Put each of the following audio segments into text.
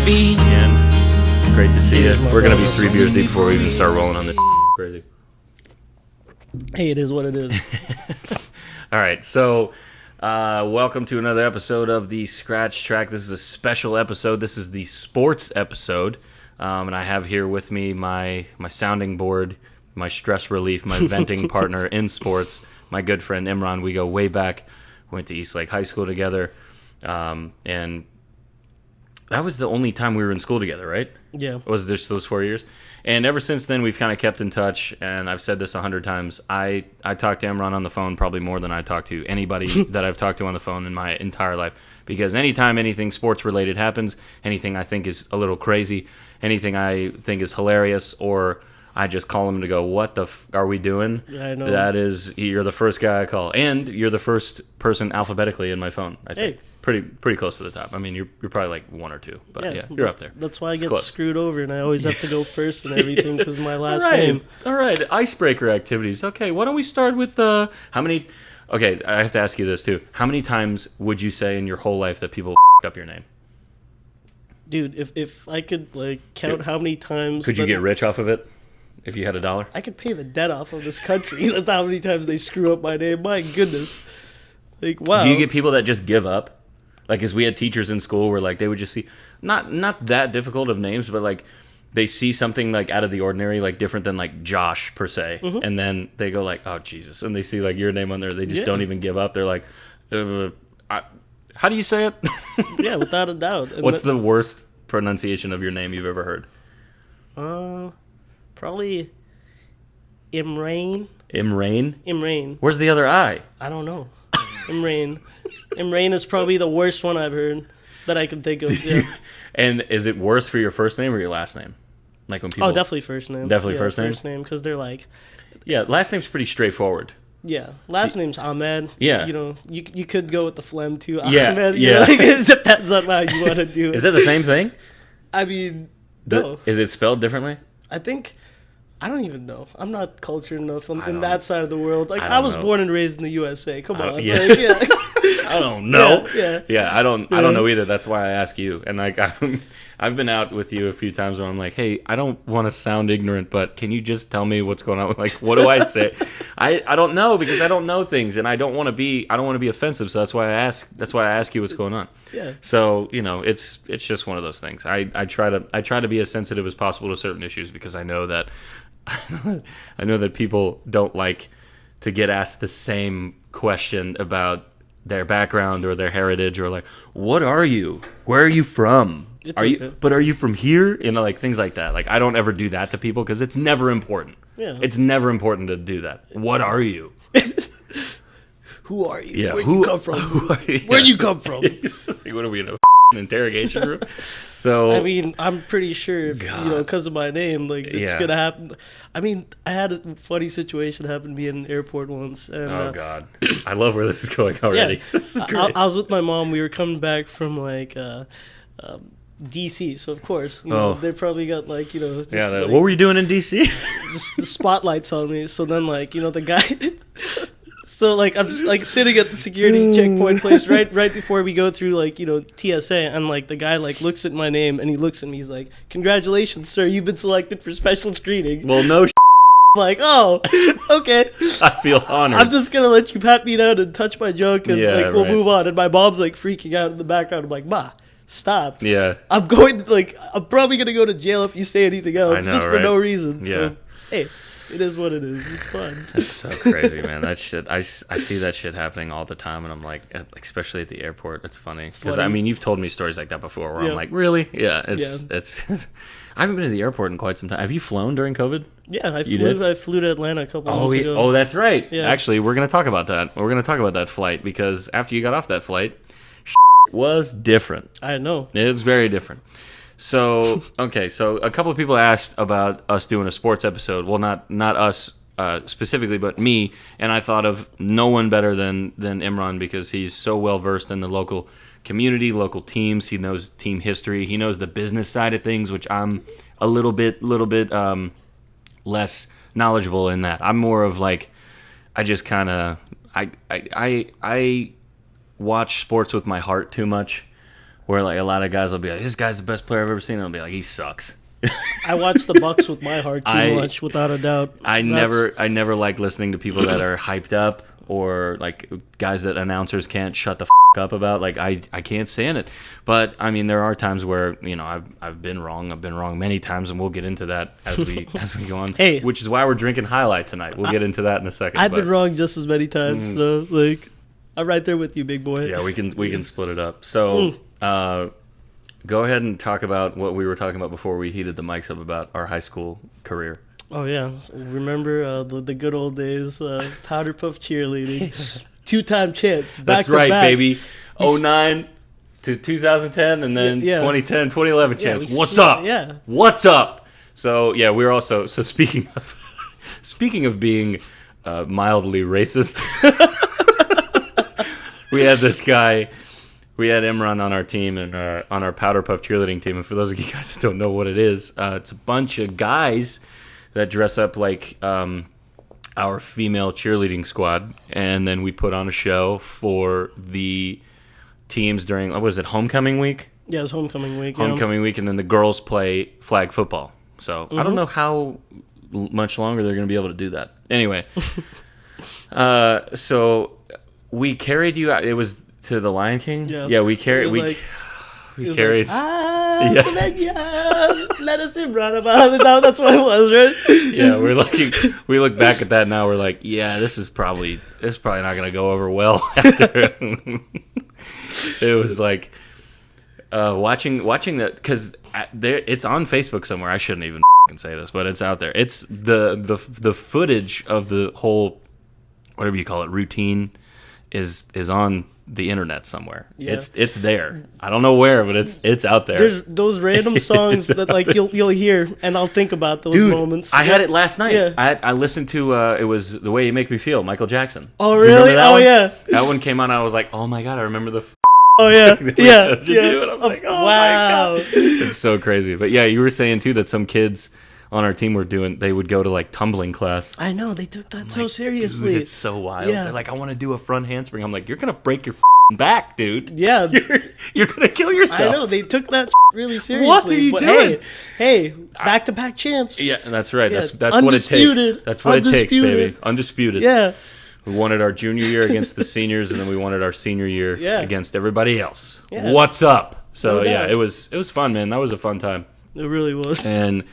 feet. And great to see you. We're going to be 3 beers deep before we even start rolling on this. Crazy. Hey, it is what it is. All right, so welcome to another episode of the Scratch Track. This is a special episode. This is the sports episode. And I have here with me my sounding board, my stress relief, my venting partner in sports, my good friend Imran. We go way back. Went to East Lake High School together. And that was the only time we were in school together, right? Yeah. Was this those 4 years? And ever since then, we've kind of kept in touch. And I've said this 100 times. I talk to Imran on the phone probably more than I talk to anybody that I've talked to on the phone in my entire life. Because anytime anything sports related happens, anything I think is a little crazy, anything I think is hilarious, or I just call him to go, what the are we doing? Yeah, I know. That is, you're the first guy I call. And you're the first person alphabetically in my phone, I think. Hey. Pretty close to the top. I mean, you're probably like 1 or 2, but yeah you're up there. That's why I It's get close. screwed over, and I always have to go first and everything because my last All right. name. All right, icebreaker activities. Okay, why don't we start with how many? Okay, I have to ask you this too. How many times would you say in your whole life that people up your name? Dude, if I could like count how many times. Could you get rich off of it if you had $1? I could pay the debt off of this country. That's how many times they screw up my name. My goodness. Like, wow. Do you get people that just give up? Like, as we had teachers in school where like they would just see not that difficult of names, but like they see something like out of the ordinary, like different than like Josh per se, and then they go like, oh Jesus, and they see like your name on there, they just don't even give up. They're like, how do you say it? Yeah, without a doubt. And What's the worst pronunciation of your name you've ever heard? probably Imran. Imran? Where's the other I? I don't know. Imran. Imran is probably the worst one I've heard that I can think of. Yeah. And is it worse for your first name or your last name? Like when people. Oh, definitely first name. Definitely Yeah, first name? First name, because they're like, Yeah, last name's pretty straightforward. yeah. Last name's Ahmed. Yeah. You know, you could go with the phlegm too. Yeah, Ahmed, yeah. Like, it depends on how you want to do it. Is that the same thing? I mean, no. Is it spelled differently? I think. I don't even know. I'm not cultured enough in don't- that side of the world. Like, I I don't was know. born and raised in the USA. Come on. yeah. Like, yeah. I don't know. Yeah. I don't know either. That's why I ask you. And like I've been out with you a few times where I'm like, hey, I don't want to sound ignorant, but can you just tell me what's going on? Like, what do I say? I don't know because I don't know things, and I don't want to be offensive. So that's why I ask. That's why I ask you what's going on. Yeah. So it's just one of those things. I try to be as sensitive as possible to certain issues because I know that people don't like to get asked the same question about their background or their heritage or like, what are you? Where are you from? Are you from here? You know, like things like that. Like I don't ever do that to people because it's never important. Yeah. It's never important to do that. What are you? Who are you? Yeah. Where you come from? Where you come from? Like, what are we in a interrogation room? So I mean, I'm pretty sure if, because of my name, like it's gonna happen. I mean, I had a funny situation happen to me in an airport once, and oh God, I love where this is going already. yeah, This is great. I was with my mom. We were coming back from like DC, so of course, they probably got like just, like, what were you doing in DC? just the spotlights on me. So then like the guy. So like I'm just like sitting at the security checkpoint place right before we go through like TSA, and like the guy like looks at my name and he looks at me. He's like, "Congratulations, sir! You've been selected for special screening." Well, no. Like, oh, okay. I feel honored. I'm just gonna let you pat me down and touch my junk, and we'll move on. And my mom's like freaking out in the background. I'm like, "Ma, stop!" Yeah. I'm probably gonna go to jail if you say anything else, I know, just for right? no reason. So, Yeah. hey. It is what it is. It's fun. That's so crazy, man. That shit, I see that shit happening all the time, and I'm like, especially at the airport, it's funny. Because, I mean, you've told me stories like that before where I'm like, really? Yeah, it's I haven't been to the airport in quite some time. Have you flown during COVID? Yeah, I flew to Atlanta a couple months ago. Oh, that's right. Yeah. Actually, we're going to talk about that. We're going to talk about that flight, because after you got off that flight, was different. I know. It was very different. So, okay, so a couple of people asked about us doing a sports episode. Well, not us specifically, but me. And I thought of no one better than Imran, because he's so well versed in the local community, local teams. He knows team history. He knows the business side of things, which I'm a little bit less knowledgeable in that. I'm more of like, I just kind of I watch sports with my heart too much. where like a lot of guys will be like, "This guy's the best player I've ever seen," and I'll be like, "He sucks." I watch the Bucks with my heart too much, without a doubt. I never like listening to people that are hyped up or like guys that announcers can't shut the up about. Like I can't stand it. But I mean, there are times where I've been wrong. I've been wrong many times, and we'll get into that as we go on. Hey, which is why we're drinking Highlight tonight. We'll get into that in a second. I've been wrong just as many times, so like I'm right there with you, big boy. Yeah, we can split it up. So. Go ahead and talk about what we were talking about before we heated the mics up about our high school career. Oh, yeah. So remember the good old days, powder puff cheerleading, 2-time champs, back That's to right, back. baby. 09 to 2010, and then 2010, 2011 champs. What's up? Yeah. What's up? So, yeah, we're also... So, speaking of being mildly racist, we had this guy... We had Imran on our team and on our Powder Puff cheerleading team. And for those of you guys that don't know what it is, it's a bunch of guys that dress up like our female cheerleading squad. And then we put on a show for the teams during, what was it, homecoming week? Yeah, it was homecoming week. Homecoming week, and then the girls play flag football. So I don't know how much longer they're going to be able to do that. Anyway, so we carried you out. It was... To the Lion King? Yeah, we carried. We carried. Let us Imran about it. Now that's what it was, right? Yeah, we look back at that now. We're like, yeah, this is probably not gonna go over well. After it was like watching that because it's on Facebook somewhere. I shouldn't even say this, but it's out there. It's the footage of the whole whatever you call it routine is on the internet somewhere. Yeah. It's there. I don't know where, but it's out there. There's those random songs that like you'll hear, and I'll think about those moments. I had it last night. Yeah. I listened to it was The Way You Make Me Feel, Michael Jackson. Oh really? That oh one? Yeah. That one came on. I was like, oh my god, I remember the. Oh yeah, yeah. And I'm like, oh wow. my god, it's so crazy. But yeah, you were saying too that some kids on our team they would go to like tumbling class. I know, they took that so seriously. Dude, it's so wild. Yeah. They're like, I want to do a front handspring. I'm like, you're gonna break your back, dude. Yeah, you're gonna kill yourself. I know, they took that really seriously. What are you doing? Hey, back-to-back champs. Yeah, that's right. Yeah, That's what it takes. That's what it takes, baby. Undisputed. Yeah. We wanted our junior year against the seniors, and then we wanted our senior year against everybody else. Yeah. What's up? So No doubt. it was fun, man. That was a fun time. It really was. And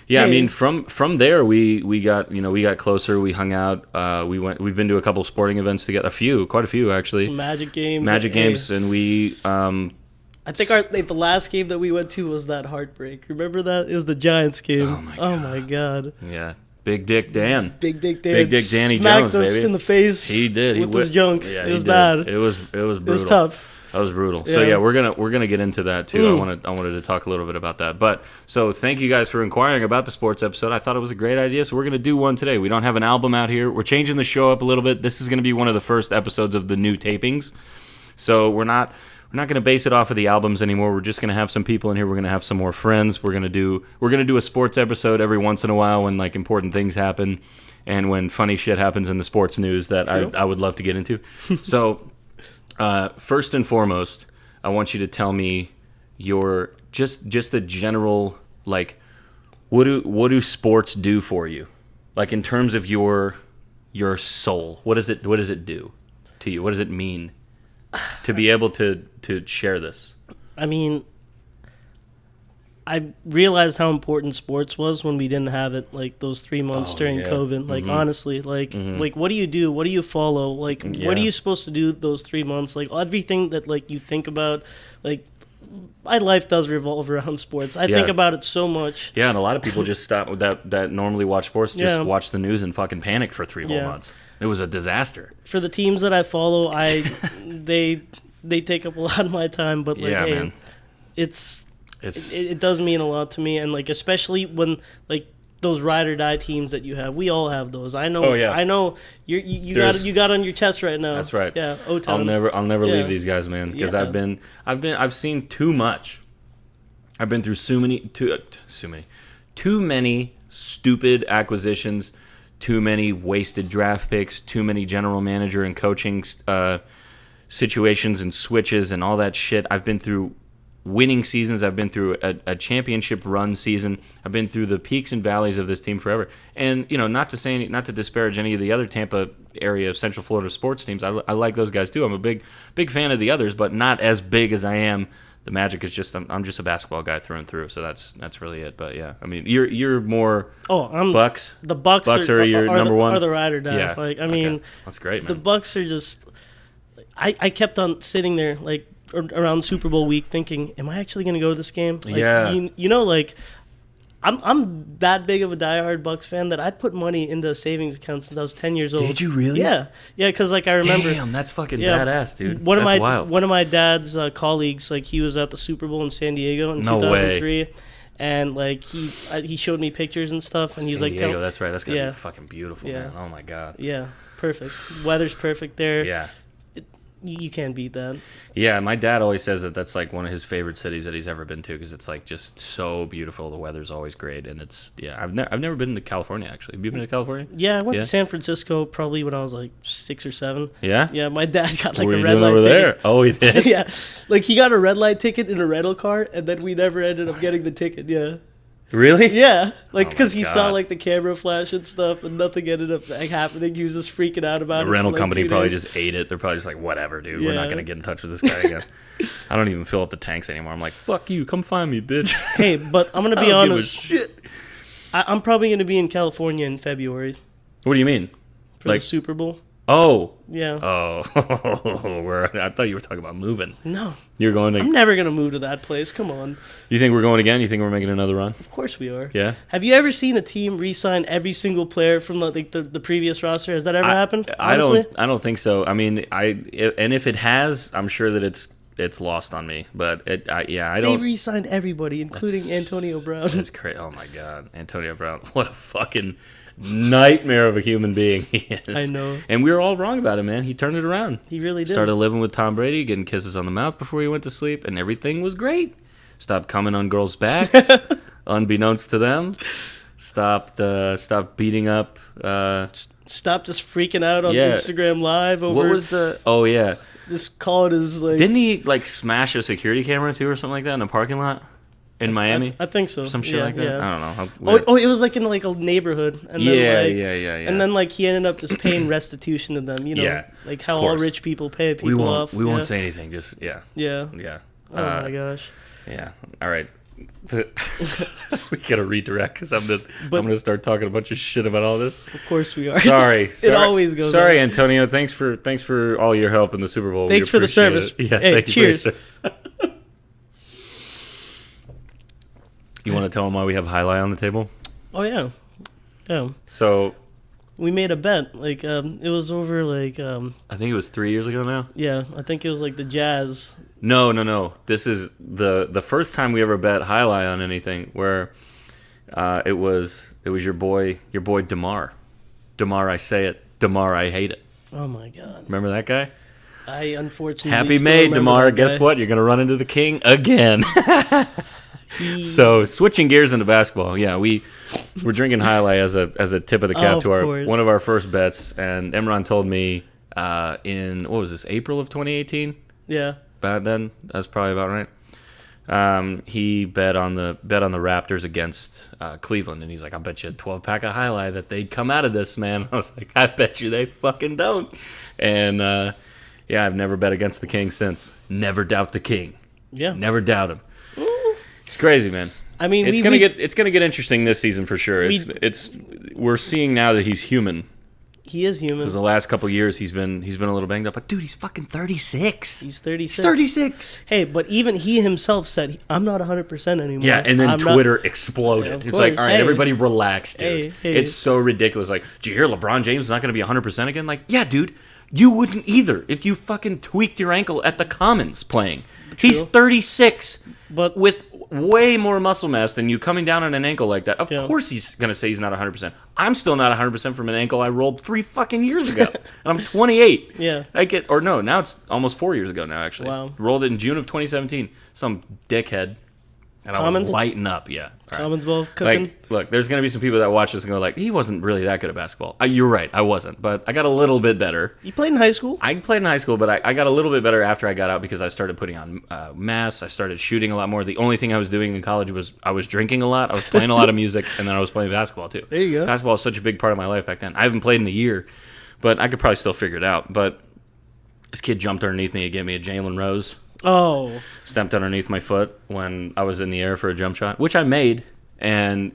yeah, I mean, from there we got closer. We hung out. We've been to a couple sporting events together. Quite a few actually. Some Magic games. Games, and we. I think the last game that we went to was that heartbreak. Remember that? It was the Giants game. Oh my god. Yeah. Big Dick Dan. Big Dick Dan. Big Dick Danny smacked Jones, us baby. in the face. He did. With his junk. Yeah, it was bad. It was brutal. It was tough. That was brutal. So yeah, we're gonna get into that too. I wanted to talk a little bit about that. But so thank you guys for inquiring about the sports episode. I thought it was a great idea. So we're gonna do one today. We don't have an album out here. We're changing the show up a little bit. This is gonna be one of the first episodes of the new tapings. So we're not gonna base it off of the albums anymore. We're just gonna have some people in here. We're gonna have some more friends. We're gonna do a sports episode every once in a while when like important things happen and when funny shit happens in the sports news that I would love to get into. So. First and foremost, I want you to tell me your just the general like what do sports do for you, like in terms of your soul. What does it do to you? What does it mean to be able to share this? I mean, I realized how important sports was when we didn't have it, like those 3 months during COVID. Like honestly, like what do you do? What do you follow? Like what are you supposed to do those 3 months? Like everything that like you think about, like my life does revolve around sports. I think about it so much. Yeah, and a lot of people just stop that normally watch sports, just watch the news and fucking panic for 3 whole months. It was a disaster. For the teams that I follow, they take up a lot of my time, but like man. It does mean a lot to me, and like especially when like those ride or die teams that you have, we all have those. I know. Oh, yeah. I know. You got on your chest right now. That's right. Yeah. O-Town. I'll never leave these guys, man, because I've seen too much. I've been through too many stupid acquisitions, too many wasted draft picks, too many general manager and coaching situations and switches and all that shit. I've been through winning seasons. I've been through a championship run season. I've been through the peaks and valleys of this team forever. And not to disparage any of the other Tampa area Central Florida sports teams. I like those guys too. I'm a big fan of the others, but not as big as I am. The Magic is just I'm just a basketball guy through and through. So that's really it. But yeah, I mean you're more I'm Bucks. The Bucks are your number one. Are the ride or die. Yeah. Like I mean, okay. That's great, man. The Bucks are just. I kept on sitting there like around Super Bowl week thinking, am I actually going to go to this game? Like, yeah. Like I'm that big of a diehard Bucks fan that I'd put money into a savings account since I was 10 years old. Did you really? Yeah, because like I remember. Damn, that's fucking badass, dude. Wild. One of my dad's colleagues, like he was at the Super Bowl in San Diego in no 2003. Way. And like he showed me pictures and stuff, and he's San like, Diego, that's right. That's gonna be fucking beautiful, Yeah. man. Oh my god. Yeah, perfect. Weather's perfect there. Yeah. You can't beat that. Yeah, my dad always says that that's like one of his favorite cities that he's ever been to because it's like just so beautiful. The weather's always great, and it's I've never been to California actually. Have you been to California? Yeah, I went to San Francisco probably when I was like 6 or 7. Yeah. Yeah, my dad got like what were a you red doing light over ticket. there? Oh, he did. Yeah, like he got a red light ticket in a rental car, and then we never ended up getting the ticket. Yeah. Really? Yeah, like Oh because my he saw God. like the camera flash and stuff, and nothing ended up like happening. He was just freaking out about it. The rental for, like, company 2 probably days. just ate it. They're probably just like, whatever, dude. We're not Yeah. gonna get in touch with this guy again. I don't even fill up the tanks anymore. I'm like, fuck you, come find me, bitch. Hey, but I'm gonna I be don't honest. give a shit. I'm probably gonna be in California in February What do you mean? for Like- the Super Bowl. Oh. Yeah. Oh. I thought you were talking about moving. No, You're going to. I'm never gonna move to that place. Come on. You think we're going again? You think we're making another run? Of course we are. Yeah. Have you ever seen a team re-sign every single player from the previous roster? Has that ever happened? I honestly? don't think so. I mean, and if it has, I'm sure that it's lost on me. But I They don't. re-signed everybody, including Antonio Brown. It's crazy. Oh my God, Antonio Brown! What a fucking nightmare of a human being he is. I know. And we were all wrong about him, man. He turned it around. He really did. Started living with Tom Brady, getting kisses on the mouth before he went to sleep, and everything was great. Stopped coming on girls' backs, unbeknownst to them. Stopped beating up. Stop just freaking out on Yeah. Instagram Live over. What was the? Oh yeah, Just call it as like. didn't he like smash a security camera too or something like that in a parking lot in Miami? I think so. Some shit Yeah, like that. yeah. I don't know. How Oh, weird. it was like in like a neighborhood, and Yeah, then like, yeah. and then like he ended up just paying restitution to them. Yeah, like how of all course. rich people pay people we won't. off. We yeah. won't say anything. Just yeah. Yeah. Uh, Oh my gosh. Yeah. All right. We gotta redirect because I'm gonna start talking a bunch of shit about all this. Of course we are. Sorry. It always goes. Sorry, on. Antonio. Thanks for all your help in the Super Bowl. We Thanks for the appreciate service. it. Yeah. Hey, thank you for your cheers. ser- You want to tell them why we have highlight on the table? Oh yeah. Yeah. So We made a bet. Like it was over like I think it was 3 years ago now. yeah. I think it was like the Jazz. No. This is the first time we ever bet highlight on anything. Where it was your boy DeMar. DeMar, I say it. DeMar, I hate it. Oh my god. Remember that guy? I unfortunately Happy still May, remember DeMar. that Guess guy. what? You're gonna run into the king again. So switching gears into basketball, yeah, we're drinking highlight as a tip of the cap Of to course. one of our first bets, and Imran told me in what was this, April of 2018? Yeah. About then, that's probably about right. He bet on the Raptors against Cleveland, and he's like, I bet you a 12-pack of highlight that they'd come out of this, man. I was like, I bet you they fucking don't. And yeah, I've never bet against the King since. Never doubt the King. Yeah. Never doubt him. It's crazy, man. I mean, It's gonna get interesting this season for sure. We're seeing now that he's human. he is human. Because the last couple years he's been a little banged up. But dude, he's fucking 36. He's 36. He's 36. Hey, but even he himself said, I'm not 100% anymore. Yeah, and then I'm not-" Twitter exploded. Yeah, of It's like, course. all right, Hey. everybody relax, dude. Hey. It's so ridiculous. Like, do you hear LeBron James is not going to be 100% again? Like, yeah, dude, you wouldn't either if you fucking tweaked your ankle at the Commons playing. He's 36 But with way more muscle mass than you coming down on an ankle like that. Of Yeah. course he's going to say he's not 100%. I'm still not 100% from an ankle I rolled 3 fucking years ago. And I'm 28. Yeah. Now it's almost 4 years ago now, actually. Wow. Rolled it in June of 2017. Some dickhead. And I was Commons? lighting up, yeah. All right. Commons ball cooking. Like, look, there's going to be some people that watch this and go like, he wasn't really that good at basketball. You're right, I wasn't. But I got a little bit better. You played in high school? I played in high school, but I got a little bit better after I got out because I started putting on mass. I started shooting a lot more. The only thing I was doing in college was I was drinking a lot. I was playing a lot of music, and then I was playing basketball too. There you go. Basketball was such a big part of my life back then. I haven't played in a year, but I could probably still figure it out. But this kid jumped underneath me and gave me a Jalen Rose. Oh. Stepped underneath my foot when I was in the air for a jump shot, which I made, and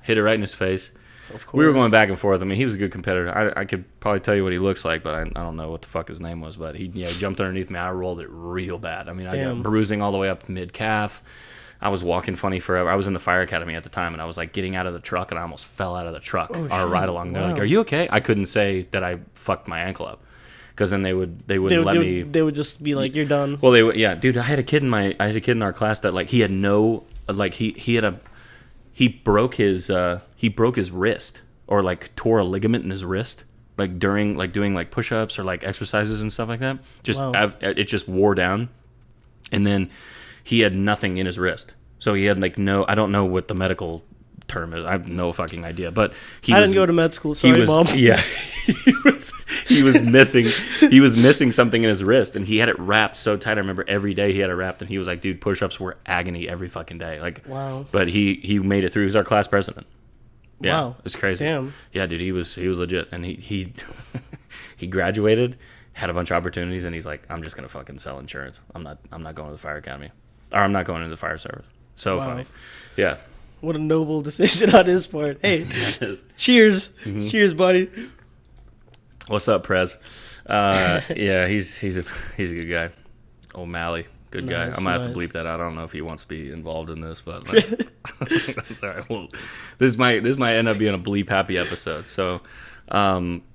hit it right in his face. Of course. We were going back and forth. I mean, he was a good competitor. I could probably tell you what he looks like, but I don't know what the fuck his name was. But he jumped underneath me. I rolled it real bad. I mean, I got bruising all the way up mid-calf. I was walking funny forever. I was in the fire academy at the time, and I was like getting out of the truck, and I almost fell out of the truck on a ride along. They're like, "Are you okay?" I couldn't say that I fucked my ankle up, because then they would let me. They would just be like, "You're done." Well, they would, yeah, dude. I had a kid in our class that like he had no like he broke his wrist, or like tore a ligament in his wrist, like during like doing like push-ups or like exercises and stuff like that. It just wore down, and then he had nothing in his wrist. So he had like no, I don't know what the medical term is. I have no fucking idea. But I didn't go to med school. Sorry, Mom. Yeah, he was missing something in his wrist, and he had it wrapped so tight. I remember every day he had it wrapped, and he was like, "Dude, push-ups were agony every fucking day." Like, wow. But he made it through. He was our class president. Yeah, wow, it was crazy. Damn. Yeah, dude, he was legit, and he he graduated, had a bunch of opportunities, and he's like, "I'm just gonna fucking sell insurance. I'm not going to the fire academy, or I'm not going into the fire service." So funny. Yeah. What a noble decision on his part. Hey, cheers. Mm-hmm. Cheers, buddy. What's up, Prez? Yeah, he's a good guy. O'Malley, good guy. I'm gonna have to bleep that out. I don't know if he wants to be involved in this, but that's all right. Well, this might end up being a bleep happy episode. So,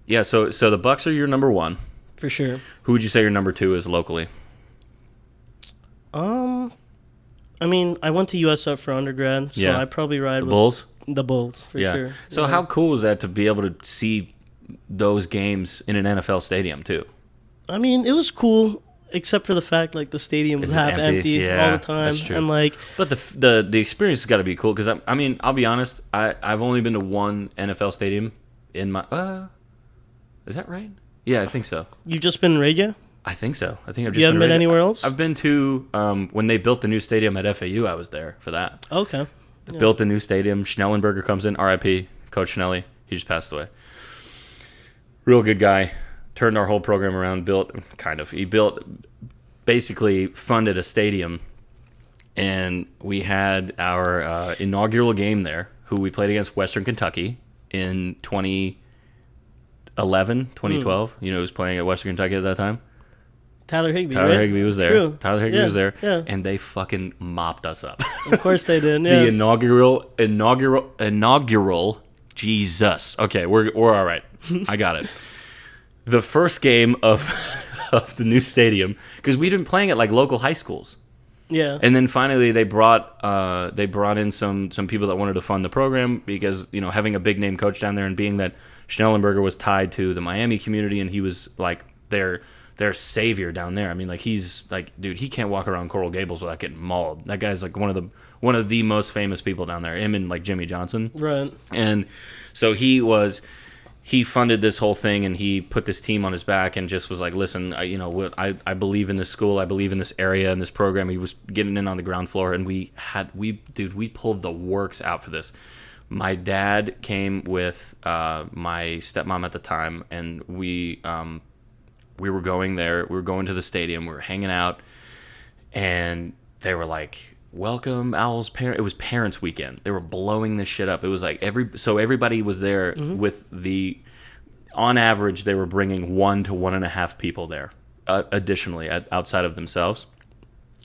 yeah. So the Bucks are your number one for sure. Who would you say your number two is locally? I mean, I went to USF for undergrad, so I probably ride with Bulls. The Bulls, for sure. So how cool is that to be able to see those games in an NFL stadium too? I mean, it was cool, except for the fact like the stadium was half empty all the time, that's true. and like. But the experience has got to be cool because I mean, I'll be honest, I've only been to one NFL stadium in my. Is that right? Yeah, I think so. You've just been in radio? I think so. I think I've just. You haven't been anywhere else? I've been to when they built the new stadium at FAU. I was there for that. Okay. They built the new stadium. Schnellenberger comes in. R.I.P. Coach Schnelly. He just passed away. Real good guy. Turned our whole program around. He basically funded a stadium, and we had our inaugural game there. Who we played against Western Kentucky in 2012. You know who was playing at Western Kentucky at that time? Tyler Higbee. Tyler Higbee was there. True. Tyler Higbee was there. Yeah. And they fucking mopped us up. Of course they did. Yeah. The inaugural. Jesus. Okay, we're all right. I got it. The first game of the new stadium, because we'd been playing at like local high schools. Yeah. And then finally they brought in some people that wanted to fund the program because, you know, having a big name coach down there and being that Schnellenberger was tied to the Miami community and he was like their savior down there. I mean, like he's like, dude, he can't walk around Coral Gables without getting mauled. That guy's like one of the most famous people down there. Him and like Jimmy Johnson. Right. And so he funded this whole thing and he put this team on his back and just was like, listen, I believe in this school. I believe in this area and this program. He was getting in on the ground floor and we pulled the works out for this. My dad came with my stepmom at the time and we were going there. We were going to the stadium. We were hanging out and they were like, welcome Owl's parent. It was parents weekend. They were blowing this shit up. It was like everybody was there with on average they were bringing 1 to 1.5 people there additionally outside of themselves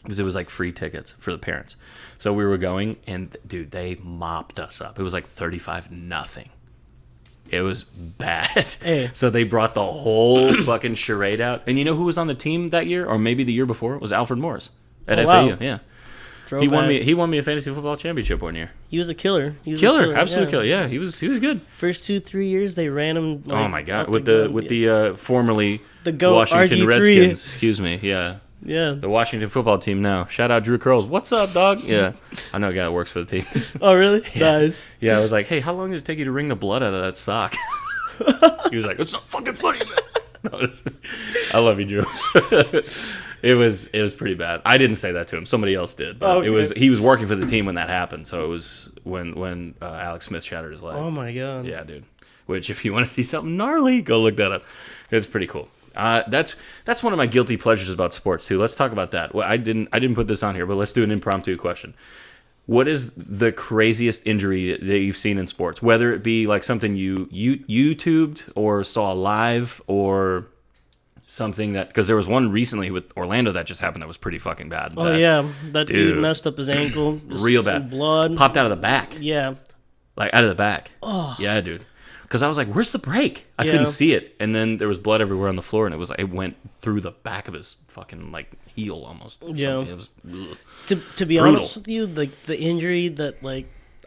because it was like free tickets for the parents. So we were going and dude, they mopped us up. It was like 35-0. It was bad. Hey. So they brought the whole fucking charade out. And you know who was on the team that year or maybe the year before? It was Alfred Morris at FAU. Wow. Yeah. Throwback. He won me a fantasy football championship one year. He was a killer. Absolute killer. Yeah, he was good. First 2-3 years they ran him. Like, oh my god, with the formerly the GOAT Washington RG3. Redskins. Excuse me. Yeah, Yeah. The Washington football team now. Shout out Drew Curls. What's up, dog? Yeah. I know a guy that works for the team. Oh, really? Yeah. Nice. Yeah, I was like, hey, how long did it take you to wring the blood out of that sock? He was like, it's not fucking funny, man. No, I love you, Drew. It was pretty bad. I didn't say that to him. Somebody else did. But Okay. he was working for the team when that happened. So it was when Alex Smith shattered his leg. Oh my god. Yeah, dude. Which, if you want to see something gnarly, go look that up. It's pretty cool. That's one of my guilty pleasures about sports too. Let's talk about that. Well, I didn't put this on here, but let's do an impromptu question. What is the craziest injury that you've seen in sports? Whether it be like something you YouTubed or saw live, or something that, because there was one recently with Orlando that just happened that was pretty fucking bad. Oh yeah, that dude messed up his ankle. Real bad. Blood popped out of the back. Yeah. Like out of the back. Oh. Yeah, dude. Because I was like, "Where's the break?" I couldn't see it, and then there was blood everywhere on the floor, and it went through the back of his fucking like heel almost. Yeah. It was To be brutal. honest with you, like the injury that like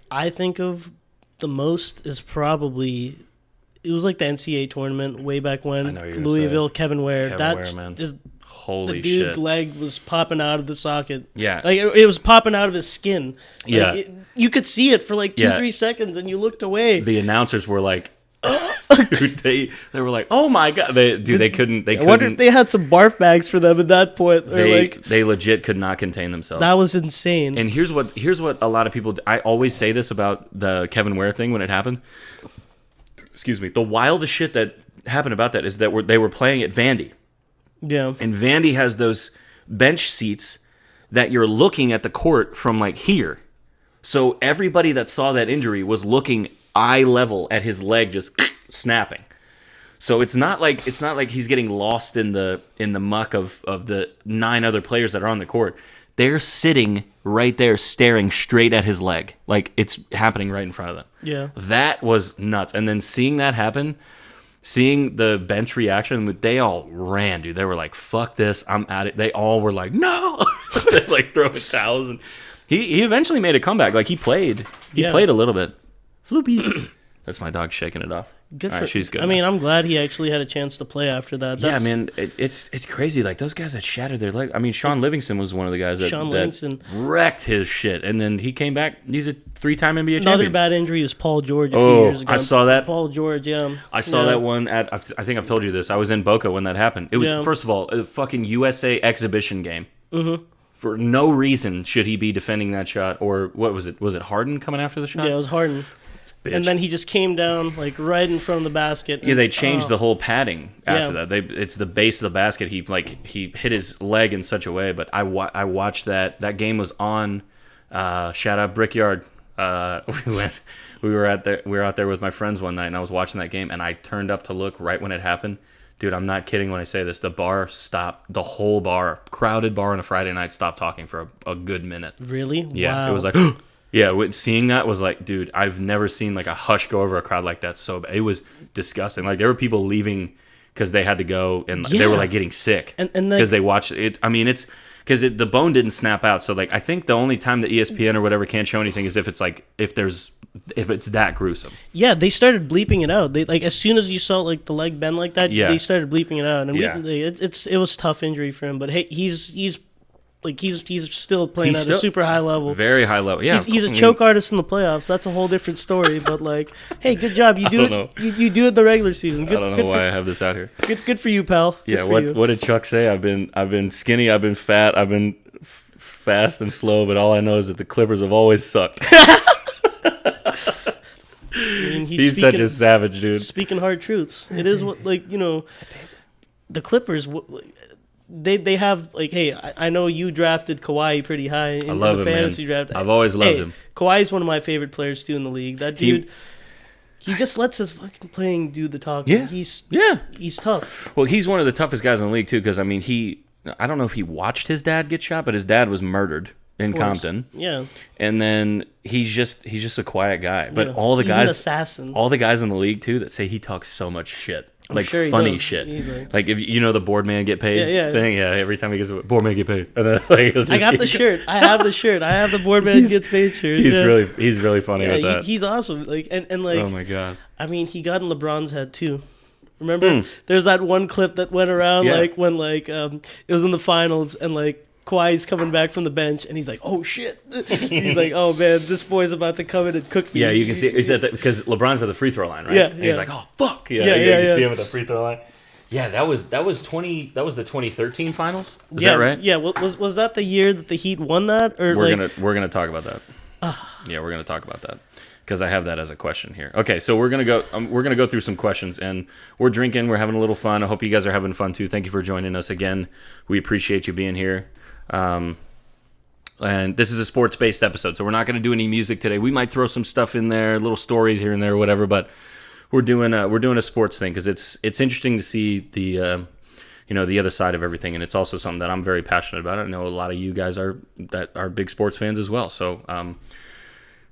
I think of the most is probably it was like the NCAA tournament way back when. I know you're gonna Louisville, say. Kevin Ware. Kevin That Ware, man. is Holy the dude's shit. leg was popping out of the socket. Yeah. Like it was popping out of his skin. Like, Yeah. you could see it for like 2-3 seconds, and you looked away. The announcers were like, dude, they were like, "Oh my god!" They couldn't. I wonder if they had some barf bags for them at that point. They legit could not contain themselves. That was insane. And here's what a lot of people. I always say this about the Kevin Ware thing when it happened. Excuse me. The wildest shit that happened about that is that they were playing at Vandy. Yeah. And Vandy has those bench seats that you're looking at the court from like here. So everybody that saw that injury was looking eye level at his leg just snapping. So it's not like he's getting lost in the muck of the 9 other players that are on the court. They're sitting right there staring straight at his leg. Like it's happening right in front of them. Yeah. That was nuts. And then seeing that happen, seeing the bench reaction, they all ran, dude. They were like, "Fuck this, I'm at it." They all were like, "No!" They like throwing towels, and he eventually made a comeback. Like he played a little bit. Floopy. That's my dog shaking it off. Good all for. right, she's good. I mean, I'm glad he actually had a chance to play after that. Yeah, man, it's crazy. Like those guys that shattered their leg. I mean, Sean Livingston was one of the guys that wrecked his shit, and then he came back. He's a 3-time NBA champion. Another bad injury was Paul George a few years ago. I saw that. Paul George, yeah. I saw that one at. I think I've told you this. I was in Boca when that happened. It was first of all a fucking USA exhibition game. Mm-hmm. For no reason should he be defending that shot, or what was it? Was it Harden coming after the shot? Yeah, it was Harden. Bitch. And then he just came down like right in front of the basket. And, yeah, they changed the whole padding after Yeah. that. It's the base of the basket. He hit his leg in such a way. But I watched that. That game was on. Shout out Brickyard. We were out there with my friends one night, and I was watching that game, and I turned up to look right when it happened. Dude, I'm not kidding when I say this. The bar stopped. The whole bar, crowded bar on a Friday night, stopped talking for a good minute. Really? Yeah, Wow. it was like, yeah. Seeing that was like, dude, I've never seen like a hush go over a crowd like that. So it was disgusting. Like there were people leaving because they had to go, and they were like getting sick and because they watched it. I mean, it's because the bone didn't snap out. So like, I think the only time that ESPN or whatever can't show anything is if it's like if it's that gruesome. Yeah, they started bleeping it out. They like as soon as you saw like the leg bend like that, they started bleeping it out. And it was a tough injury for him. But hey, he's still playing at a super high level. Very high level. Yeah, he's a choke artist in the playoffs. That's a whole different story. But like, hey, good job. You do it. You do it the regular season. Good, I don't know why I have this out here. Good for you, pal. Yeah. What did Chuck say? I've been skinny. I've been fat. I've been fast and slow. But all I know is that the Clippers have always sucked. I mean, he's such a savage, dude. Speaking hard truths. It is what the Clippers. They have like, hey, I know you drafted Kawhi pretty high in the fantasy draft. I've always loved him. Kawhi's one of my favorite players too in the league. That dude, he just lets his fucking playing do the talking. Yeah, he's tough. Well, he's one of the toughest guys in the league too. Because I mean, I don't know if he watched his dad get shot, but his dad was murdered in Compton. Yeah, and then he's just a quiet guy. But he's an assassin. All the guys in the league too that say he talks so much shit. Like sure funny shit, like if you know the board man get paid thing, every time he gets a board man get paid, and then like I got the shirt. I have the shirt. I have the board man gets paid shirt. He's really funny with that. He's awesome. Like and like, oh my god. I mean, he got in LeBron's head too. Remember? There's that one clip that went around like when like it was in the finals and like Kawhi's coming back from the bench and he's like, "Oh shit!" He's like, "Oh man, this boy's about to come in and cook me." Yeah, you can see. Is that because LeBron's at the free throw line, right? Yeah, and he's like, "Oh fuck!" You see him at the free throw line. Yeah, that was the 2013 finals. Is that right? Yeah. Was that the year that the Heat won that? Or we're gonna talk about that. Yeah, we're gonna talk about that because I have that as a question here. Okay, so we're gonna go through some questions and we're drinking. We're having a little fun. I hope you guys are having fun too. Thank you for joining us again. We appreciate you being here. And this is a sports-based episode, so we're not going to do any music today. We might throw some stuff in there, little stories here and there, or whatever. But we're doing a sports thing because it's interesting to see the the other side of everything, and it's also something that I'm very passionate about. I know a lot of you guys are big sports fans as well. So,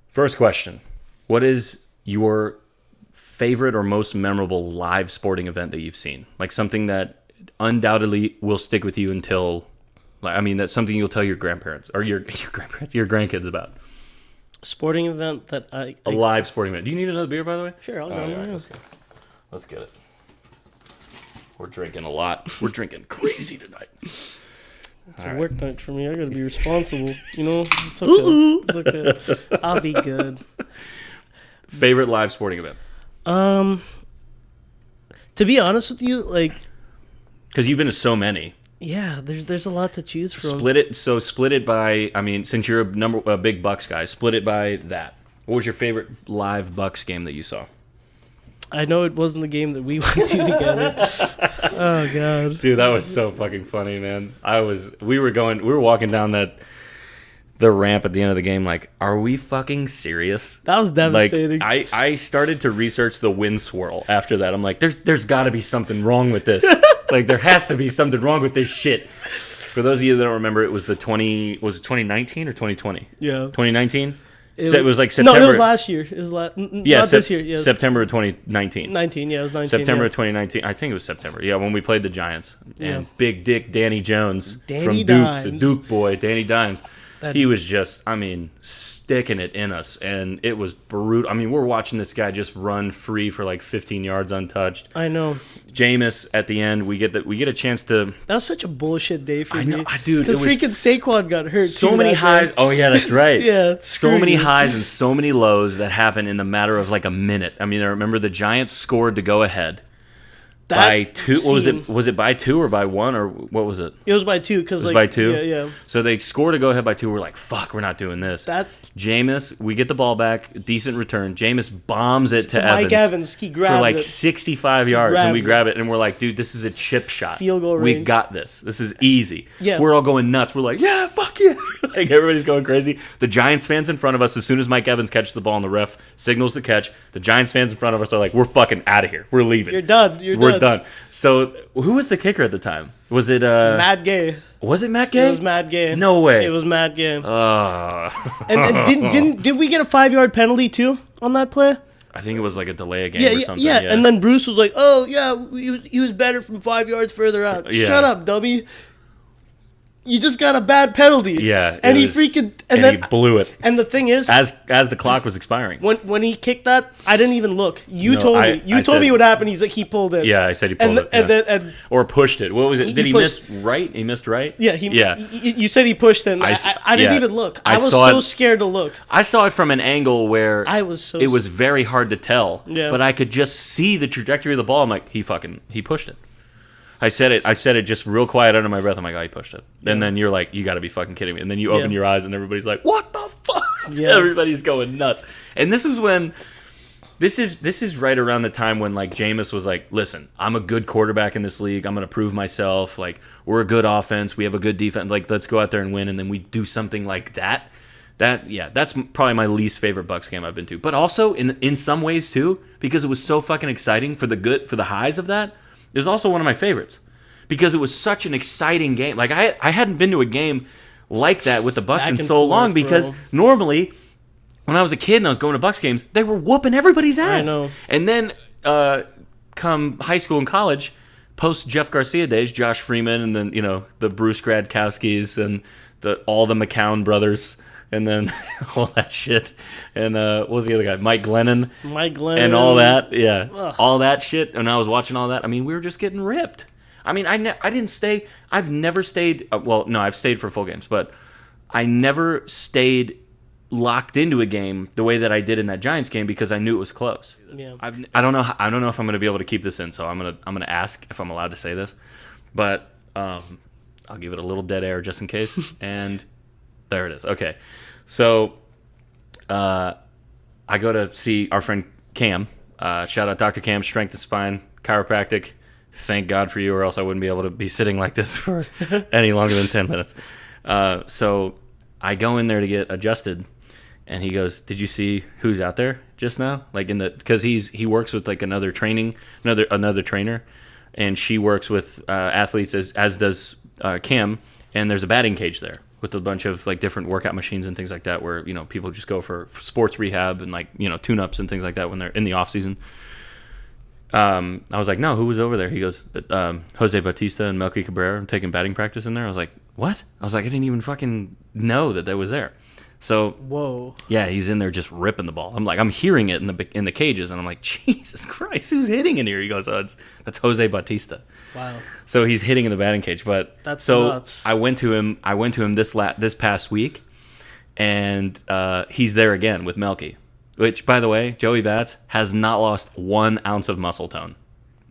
first question: what is your favorite or most memorable live sporting event that you've seen? Like something that undoubtedly will stick with you until. I mean, that's something you'll tell your grandparents or your grandkids about. Sporting event that a live sporting event. Do you need another beer, by the way? Sure, I'll go. Right, let's get it. We're drinking a lot. We're drinking crazy tonight. It's a work night for me. I got to be responsible. You know, it's okay. It's okay. I'll be good. Favorite live sporting event? To be honest with you, like, because you've been to so many. Yeah, there's a lot to choose from. Split it by. I mean, since you're a big Bucks guy, split it by that. What was your favorite live Bucks game that you saw? I know it wasn't the game that we went to together. Oh god, dude, that was so fucking funny, man. We were walking down the ramp at the end of the game. Like, are we fucking serious? That was devastating. Like, I started to research the wind swirl after that. I'm like, there's got to be something wrong with this. Like, there has to be something wrong with this shit. For those of you that don't remember, it was was it 2019 or 2020? Yeah. 2019? It was like September. No, it was last year. It was not this year. Yeah, September of 2019. 19, yeah, it was 19. September of 2019. I think it was September. Yeah, when we played the Giants. And Big Dick Danny Jones from Duke, the Duke boy, Danny Dimes. He was just, I mean, sticking it in us, and it was brutal. I mean, we're watching this guy just run free for like 15 yards untouched. I know. Jameis at the end, we get a chance to. That was such a bullshit day for me. I know, dude. Because freaking Saquon got hurt. So many highs. Oh yeah, that's right. Yeah, so many highs and so many lows that happened in the matter of like a minute. I mean, I remember the Giants scored to go ahead. By two, what was it? Was it by 2 or by 1 or what was it? It was by 2 because like, by 2. Yeah. So they scored to go ahead by 2. We're like, fuck, we're not doing this. Jameis, we get the ball back, decent return. Jameis bombs it to Evans. Mike Evans, he grabs for like it. 65 yards, and we grab it, and we're like, dude, this is a chip shot. Field goal range. We got this. This is easy. Yeah. We're all going nuts. We're like, yeah, fuck yeah. Like everybody's going crazy. The Giants fans in front of us, as soon as Mike Evans catches the ball and the ref signals the catch, the Giants fans in front of us are like, we're fucking out of here. We're leaving. You're done. We're done. So who was the kicker at the time? Was it Matt Gay? Was it Matt Gay? It was Matt Gay. No way. It was Matt Gay. And didn't we get a 5-yard penalty too on that play? I think it was like a delay of game or something. Yeah, and then Bruce was like, "Oh yeah, he was better from 5 yards further out." Yeah. Shut up, dummy. You just got a bad penalty. Yeah, and he freaking he blew it. And the thing is, as the clock was expiring, when he kicked that, I didn't even look. You told me. You told me what happened. He's like, he pulled it. Yeah, I said he pulled it. Or pushed it. What was it? Did he miss right? He missed right. Yeah, you said he pushed it. I didn't even look. I was so scared to look. I saw it from an angle where it was very hard to tell. Yeah. But I could just see the trajectory of the ball. I'm like, he pushed it. I said it just real quiet under my breath. I'm like, oh, he pushed it. And then you're like, you got to be fucking kidding me. And then you open your eyes and everybody's like, what the fuck? Yeah. Everybody's going nuts. And this is when, this is right around the time when like Jameis was like, listen, I'm a good quarterback in this league. I'm going to prove myself. Like, we're a good offense. We have a good defense. Like, let's go out there and win. And then we do something like that. That's probably my least favorite Bucks game I've been to. But also in some ways too, because it was so fucking exciting for the highs of that. It was also one of my favorites because it was such an exciting game. Like I hadn't been to a game like that with the Bucks in so long because normally when I was a kid and I was going to Bucks games, they were whooping everybody's ass. I know. And then come high school and college, post Jeff Garcia days, Josh Freeman and then the Bruce Gradkowskis and all the McCown brothers. and then all that shit. And what was the other guy? Mike Glennon. And all that. Yeah. Ugh. All that shit. And I was watching all that. I mean, we were just getting ripped. I mean, I didn't stay. I've never stayed. Well, no, I've stayed for full games, but I never stayed locked into a game the way that I did in that Giants game because I knew it was close. Yeah. I don't know if I'm going to be able to keep this in, so I'm gonna ask if I'm allowed to say this, but I'll give it a little dead air just in case. And there it is. Okay, so I go to see our friend Cam. Shout out Dr. Cam, Strength and Spine Chiropractic. Thank God for you, or else I wouldn't be able to be sitting like this for any longer than 10 minutes. So I go in there to get adjusted, and he goes, "Did you see who's out there just now?" Like because he works with like another trainer, and she works with athletes as does Cam, and there's a batting cage there with a bunch of like different workout machines and things like that, where people just go for sports rehab and like tune-ups and things like that when they're in the off season. I was like, "No, who was over there?" He goes, "Jose Bautista and Melky Cabrera. I'm taking batting practice in there." I was like, "What?" I was like, "I didn't even fucking know that was there." So, whoa, yeah, he's in there just ripping the ball. I'm hearing it in the cages, and I'm like, "Jesus Christ, who's hitting in here?" He goes, "That's Jose Bautista." Wow. So he's hitting in the batting cage, but that's so nuts. I went to him this past week, and he's there again with Melky. Which, by the way, Joey Bats has not lost 1 ounce of muscle tone.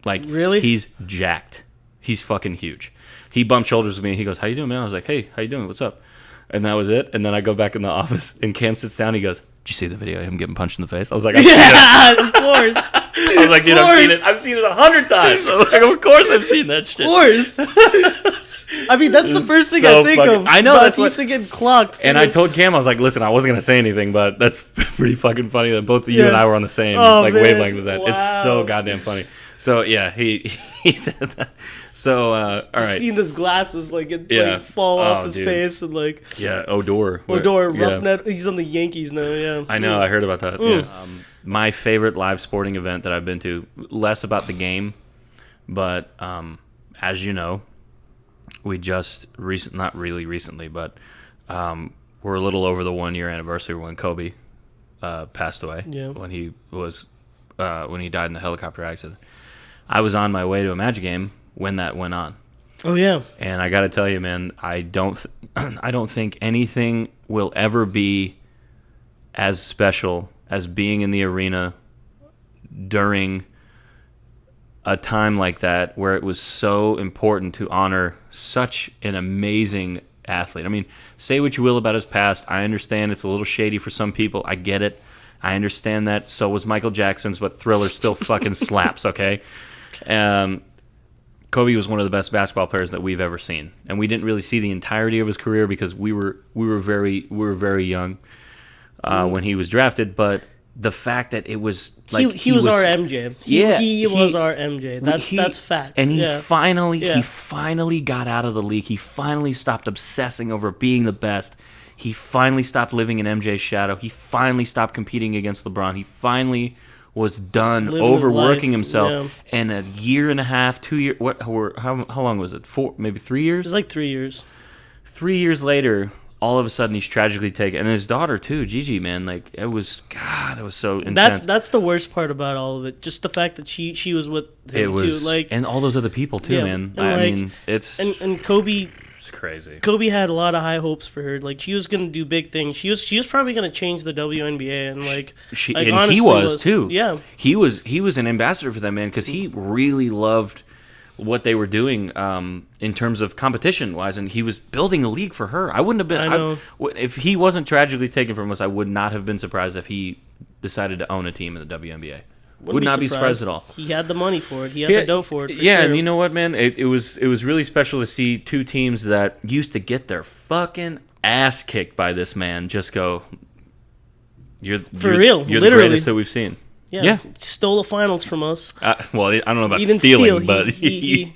Like, really? He's jacked. He's fucking huge. He bumped shoulders with me, and he goes, "How you doing, man?" I was like, "Hey, how you doing? What's up?" And that was it. And then I go back in the office, and Cam sits down. He goes, "Did you see the video of him getting punched in the face?" I was like, "Yeah, of course." I was like, "Dude, I've seen it 100 times." I was like, "Of course I've seen that shit." Of course. I mean, that's the first thing I think of. I know, that's what. Getting clocked. And I told Cam, I was like, "Listen, I wasn't gonna say anything, but that's pretty fucking funny that both you and I were on the same wavelength with that. Wow. It's so goddamn funny." So yeah, he said that. So all right, seen his glasses like fall off his face and like Odor, Roughneck. He's on the Yankees now. Yeah, I know. I heard about that. Yeah, my favorite live sporting event that I've been to. Less about the game, but as you know. We just not really recently, but we're a little over the 1-year anniversary when Kobe passed away. Yeah. When he died in the helicopter accident. I was on my way to a Magic game when that went on. Oh yeah. And I got to tell you, man, I don't think anything will ever be as special as being in the arena during a time like that where it was so important to honor such an amazing athlete. I mean, say what you will about his past. I understand it's a little shady for some people. I get it. I understand that. So was Michael Jackson's, but Thriller still fucking slaps, okay? Kobe was one of the best basketball players that we've ever seen. And we didn't really see the entirety of his career because we were very young when he was drafted, but the fact that it was like he was our MJ. He was our MJ. That's fact. And he finally got out of the league. He finally stopped obsessing over being the best. He finally stopped living in MJ's shadow. He finally stopped competing against LeBron. He finally was done overworking himself. Yeah. And a year and a half, 2 years. How long was it? 3 years. It was like 3 years. 3 years later. All of a sudden, he's tragically taken, and his daughter too, Gigi. Man, like it was so intense. That's the worst part about all of it. Just the fact that she was with him too, like, and all those other people too, man. I mean, it's and Kobe. It's crazy. Kobe had a lot of high hopes for her. Like she was gonna do big things. She was probably gonna change the WNBA, and he was too. Yeah, he was an ambassador for that, man, because he really loved what they were doing in terms of competition wise, and he was building a league for her. I wouldn't have been if he wasn't tragically taken from us. I would not have been surprised if he decided to own a team in the WNBA. Would not be surprised at all. He had the money for it. He had the dough for it. Sure. And you know what, man? It was really special to see two teams that used to get their fucking ass kicked by this man just go. You're real. You're literally. The greatest that we've seen. Yeah, stole the finals from us. Well, I don't know about stealing, but he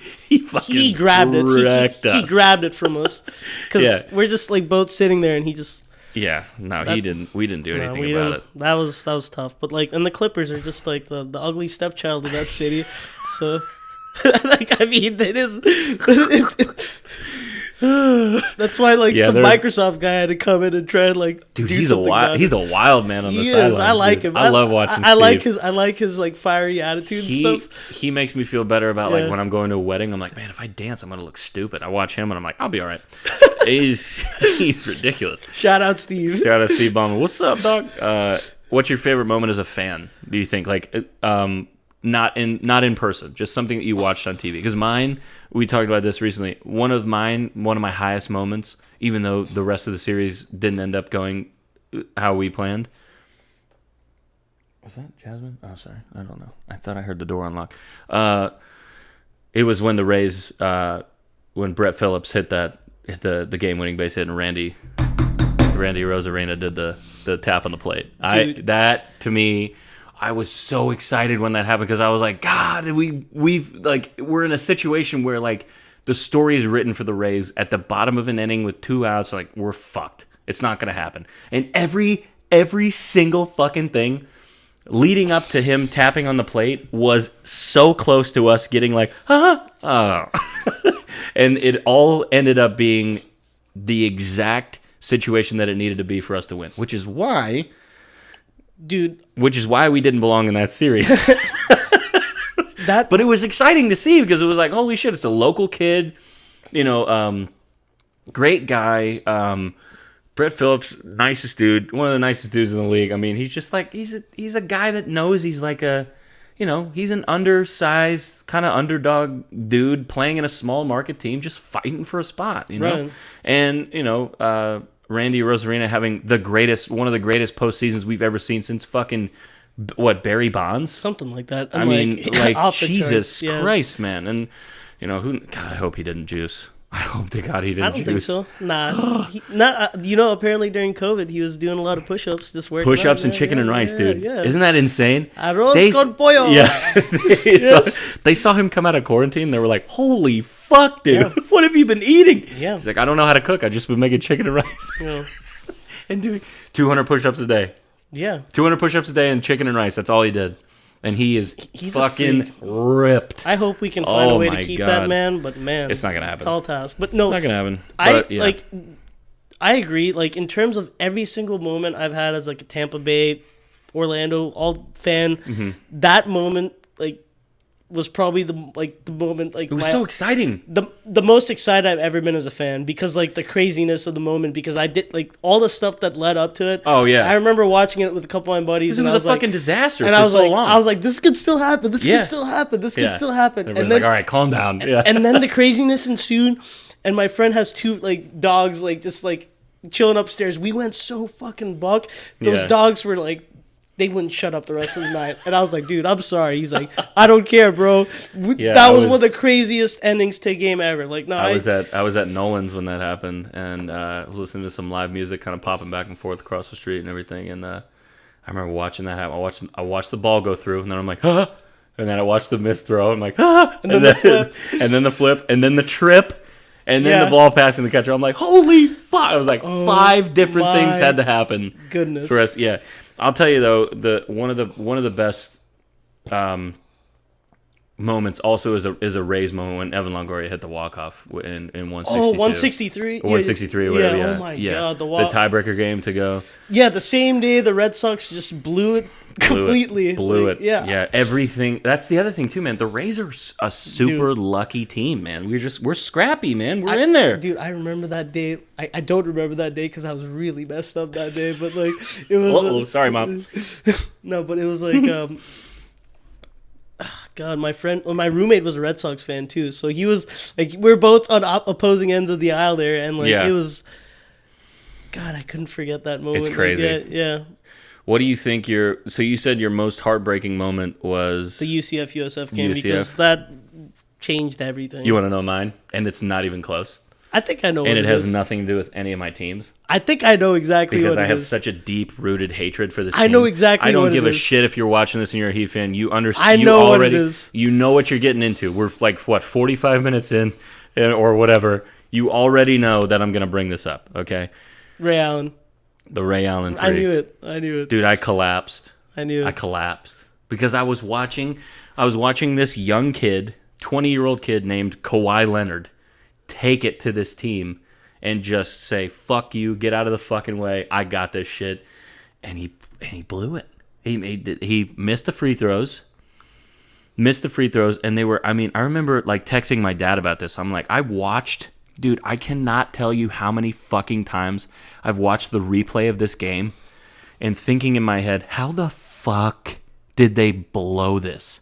grabbed it. He grabbed it from us because we're just like both sitting there, and he just. Yeah, no, he didn't. We didn't do anything about it. That was tough, but like, and the Clippers are just like the ugly stepchild of that city. So, like, I mean, it is. That's why like Yeah, some they're- Microsoft guy had to come in and try and like Dude, do he's a something wild. about He's it. a wild man on the He sidelines. is. I like dude. him. I love watching. I like Steve. his like fiery attitude and stuff. He makes me feel better about Yeah. like when I'm going to a wedding. I'm like, man, if I dance, I'm gonna look stupid. I watch him and I'm like, I'll be all right. he's ridiculous. Shout out Steve. Shout out Steve Ballmer. What's up, dog? What's your favorite moment as a fan? Do you think like not in person, just something that you watched on TV? Because mine, we talked about this recently. One of my highest moments, even though the rest of the series didn't end up going how we planned. Was that Jasmine? Oh, sorry. I don't know. I thought I heard the door unlock. It was when the Rays, when Brett Phillips hit the game-winning base hit, and Randy Rosarena did the tap on the plate. Dude. That to me, I was so excited when that happened because I was like, God, we're in a situation where like the story is written for the Rays at the bottom of an inning with 2 outs. Like we're fucked. It's not gonna happen. And every single fucking thing leading up to him tapping on the plate was so close to us getting like, oh. And it all ended up being the exact situation that it needed to be for us to win, which is why we didn't belong in that series. But it was exciting to see because it was like, holy shit, it's a local kid, great guy. Brett Phillips, nicest dude, one of the nicest dudes in the league. I mean, he's just like he's a guy that knows he's like he's an undersized kind of underdog dude playing in a small market team, just fighting for a spot, Right. And Randy Rosarena having one of the greatest postseasons we've ever seen since fucking Barry Bonds, Something like that. I And, mean, like off the Jesus charts, yeah. Christ, man, and God, I hope he didn't juice. I hope to God he didn't I don't juice. think so. Nah, apparently during COVID he was doing a lot of push-ups, just working. Push-ups out. and chicken and rice, dude. Yeah. Isn't that insane? Arroz con pollo. Yeah. They saw him come out of quarantine. They were like, holy fuck, dude. Yeah. What have you been eating? Yeah. He's like, I don't know how to cook. I just been making chicken and rice. Yeah. And doing 200 push-ups a day. Yeah. 200 push-ups a day and chicken and rice. That's all he did. And he's He's a fucking freak. ripped. I hope we can find a way my to keep God. that man, but man, It's not going to happen. tall task. But It's no, not going to happen. I But, yeah. I agree. Like in terms of every single moment I've had as like a Tampa Bay, Orlando all fan, Mm-hmm. that moment like was probably the moment like It was so exciting. the most excited I've ever been as a fan because like the craziness of the moment because I did like all the stuff that led up to it. Oh, yeah. I remember watching it with a couple of my buddies. It And was I a was like, fucking disaster and for I was so like, long. I was like, this could still happen. This Yeah. could still happen. This Yeah. could still happen. Everyone's like, all right, calm down. Yeah. And then the craziness ensued, and my friend has 2 like dogs like just like chilling upstairs. We went so fucking buck. Those Yeah. dogs were like they wouldn't shut up the rest of the night. And I was like, dude, I'm sorry. He's like, I don't care, bro. Yeah, that I was one of was- the craziest endings to a game ever. Like, no, I was at Nolan's when that happened, and I was listening to some live music, kind of popping back and forth across the street and everything. And I remember watching that happen. I watched the ball go through, and then I'm like, and then I watched the missed throw. I'm like, And then the flip. and then the flip, and then the trip, and then Yeah. the ball passing the catcher. I'm like, holy fuck! I was like, 5 different things my had to happen goodness. for us. Yeah, I'll tell you though, one of the best moments also is a Rays moment when Evan Longoria hit the walk-off in 162. Oh, 163? 163 or whatever, yeah. Oh, my God. The tiebreaker game to go. Yeah, the same day the Red Sox just blew it completely. Blew Like, it. Yeah. Yeah, everything. That's the other thing, too, man. The Rays are a super lucky team, man. We're scrappy, man. We're in there. Dude, I remember that day. I don't remember that day because I was really messed up that day. But, like, it was... Uh-oh, sorry, Mom. No, but it was like... God, my roommate was a Red Sox fan, too. So he was... Like, we're both on opposing ends of the aisle there. And, like, Yeah. it was... God, I couldn't forget that moment. It's crazy. Like, yeah. What do you think so you said your most heartbreaking moment was... The UCF-USF game UCF. because that changed everything. You want to know mine? And it's not even close. I think I know And what it has is. nothing to do with any of my teams. I think I know exactly Because what I it have is. such a deep-rooted hatred for this I team. know exactly I don't what it give a is. shit if you're watching this and you're a Heat fan. You understand. I you know what already, it is. You know what you're getting into. We're like, 45 minutes in or whatever. You already know that I'm going to bring this up, okay? Ray Allen. The Ray Allen 3. I knew it. Dude, I collapsed. I knew it. I collapsed. Because I was watching this young kid, 20-year-old kid named Kawhi Leonard, take it to this team and just say, fuck you, get out of the fucking way, I got this shit. And he blew it. He missed the free throws. And they were, I remember like texting my dad about this. I'm like, dude, I cannot tell you how many fucking times I've watched the replay of this game and thinking in my head, how the fuck did they blow this?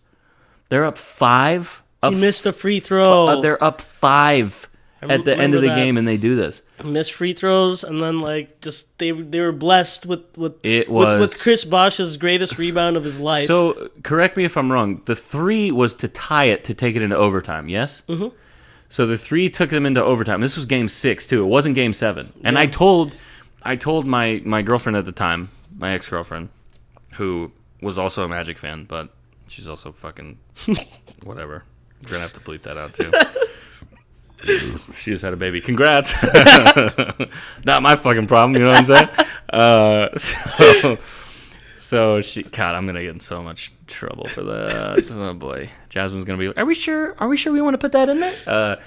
They're up 5. He missed a free throw. They're up 5 at the end of the game, and they do this. Missed free throws, and then like just they were blessed with Chris Bosh's greatest rebound of his life. So correct me if I'm wrong. The 3 was to tie it to take it into overtime. Yes. Mm-hmm. So the 3 took them into overtime. This was game 6 too. It wasn't game 7. And I told my girlfriend at the time, my ex-girlfriend, who was also a Magic fan, but she's also fucking whatever. We're gonna have to bleep that out too. She just had a baby. Congrats. Not my fucking problem. You know what I'm saying? So she. God, I'm gonna get in so much trouble for that. Oh boy, Jasmine's gonna be like, "Are we sure? Are we sure we want to put that in there?"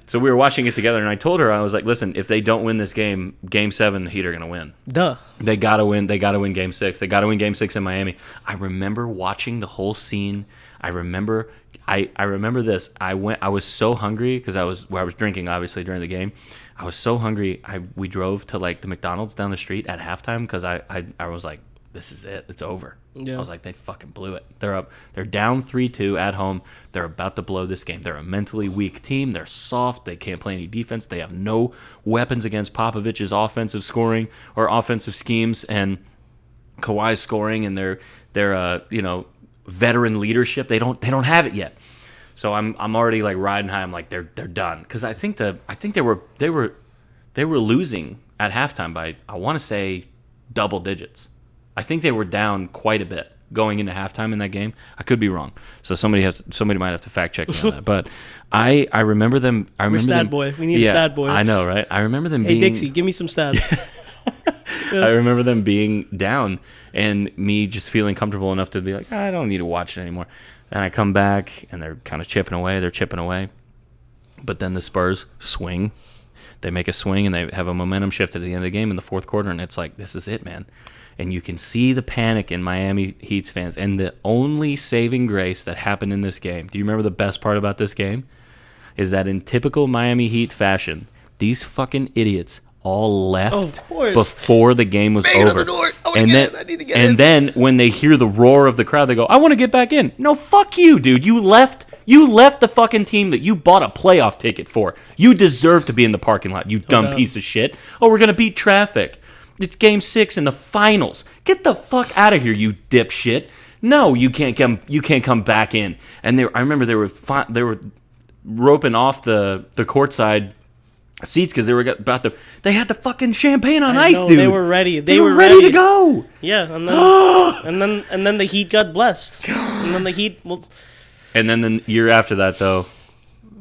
So we were watching it together, and I told her, I was like, "Listen, if they don't win this game, Game 7, the Heat are gonna win. Duh. They gotta win. They gotta win Game 6. They gotta win Game 6 in Miami." I remember watching the whole scene. I remember this. I was so hungry because I was drinking obviously during the game. I was so hungry. We drove to like the McDonald's down the street at halftime because I was like, this is it. It's over. Yeah. I was like, they fucking blew it. They're up. They're down 3-2 at home. They're about to blow this game. They're a mentally weak team. They're soft. They can't play any defense. They have no weapons against Popovich's offensive scoring or offensive schemes and Kawhi's scoring and their veteran leadership. They don't have it yet. So I'm already like riding high. I'm like they're done because I think they were losing at halftime by, I want to say, double digits. I think they were down quite a bit going into halftime in that game. I could be wrong. So somebody might have to fact check me on that. But I remember them. We're stat boy. We need a stat boy. I know, right? I remember them being. Hey Dixie, give me some stats. I remember them being down and me just feeling comfortable enough to be like, I don't need to watch it anymore. And I come back and they're kind of chipping away. They're chipping away. But then the Spurs swing. They make a swing and they have a momentum shift at the end of the game in the fourth quarter. And it's like, this is it, man. And you can see the panic in Miami Heat's fans. And the only saving grace that happened in this game, do you remember the best part about this game? Is that in typical Miami Heat fashion, these fucking idiots all left before the game was over. The door. I need to get in. Then when they hear the roar of the crowd, they go, I want to get back in. No, fuck you, dude. You left the fucking team that you bought a playoff ticket for. You deserve to be in the parking lot, you dumb piece of shit. Oh, we're going to beat traffic. It's Game 6 in the finals. Get the fuck out of here, you dipshit. No, you can't come back in. And I remember they were roping off the courtside seats because they had the fucking champagne on ice, dude. They were ready. They were ready to go. Yeah, and then the Heat got blessed. And then the Heat and then the year after that though,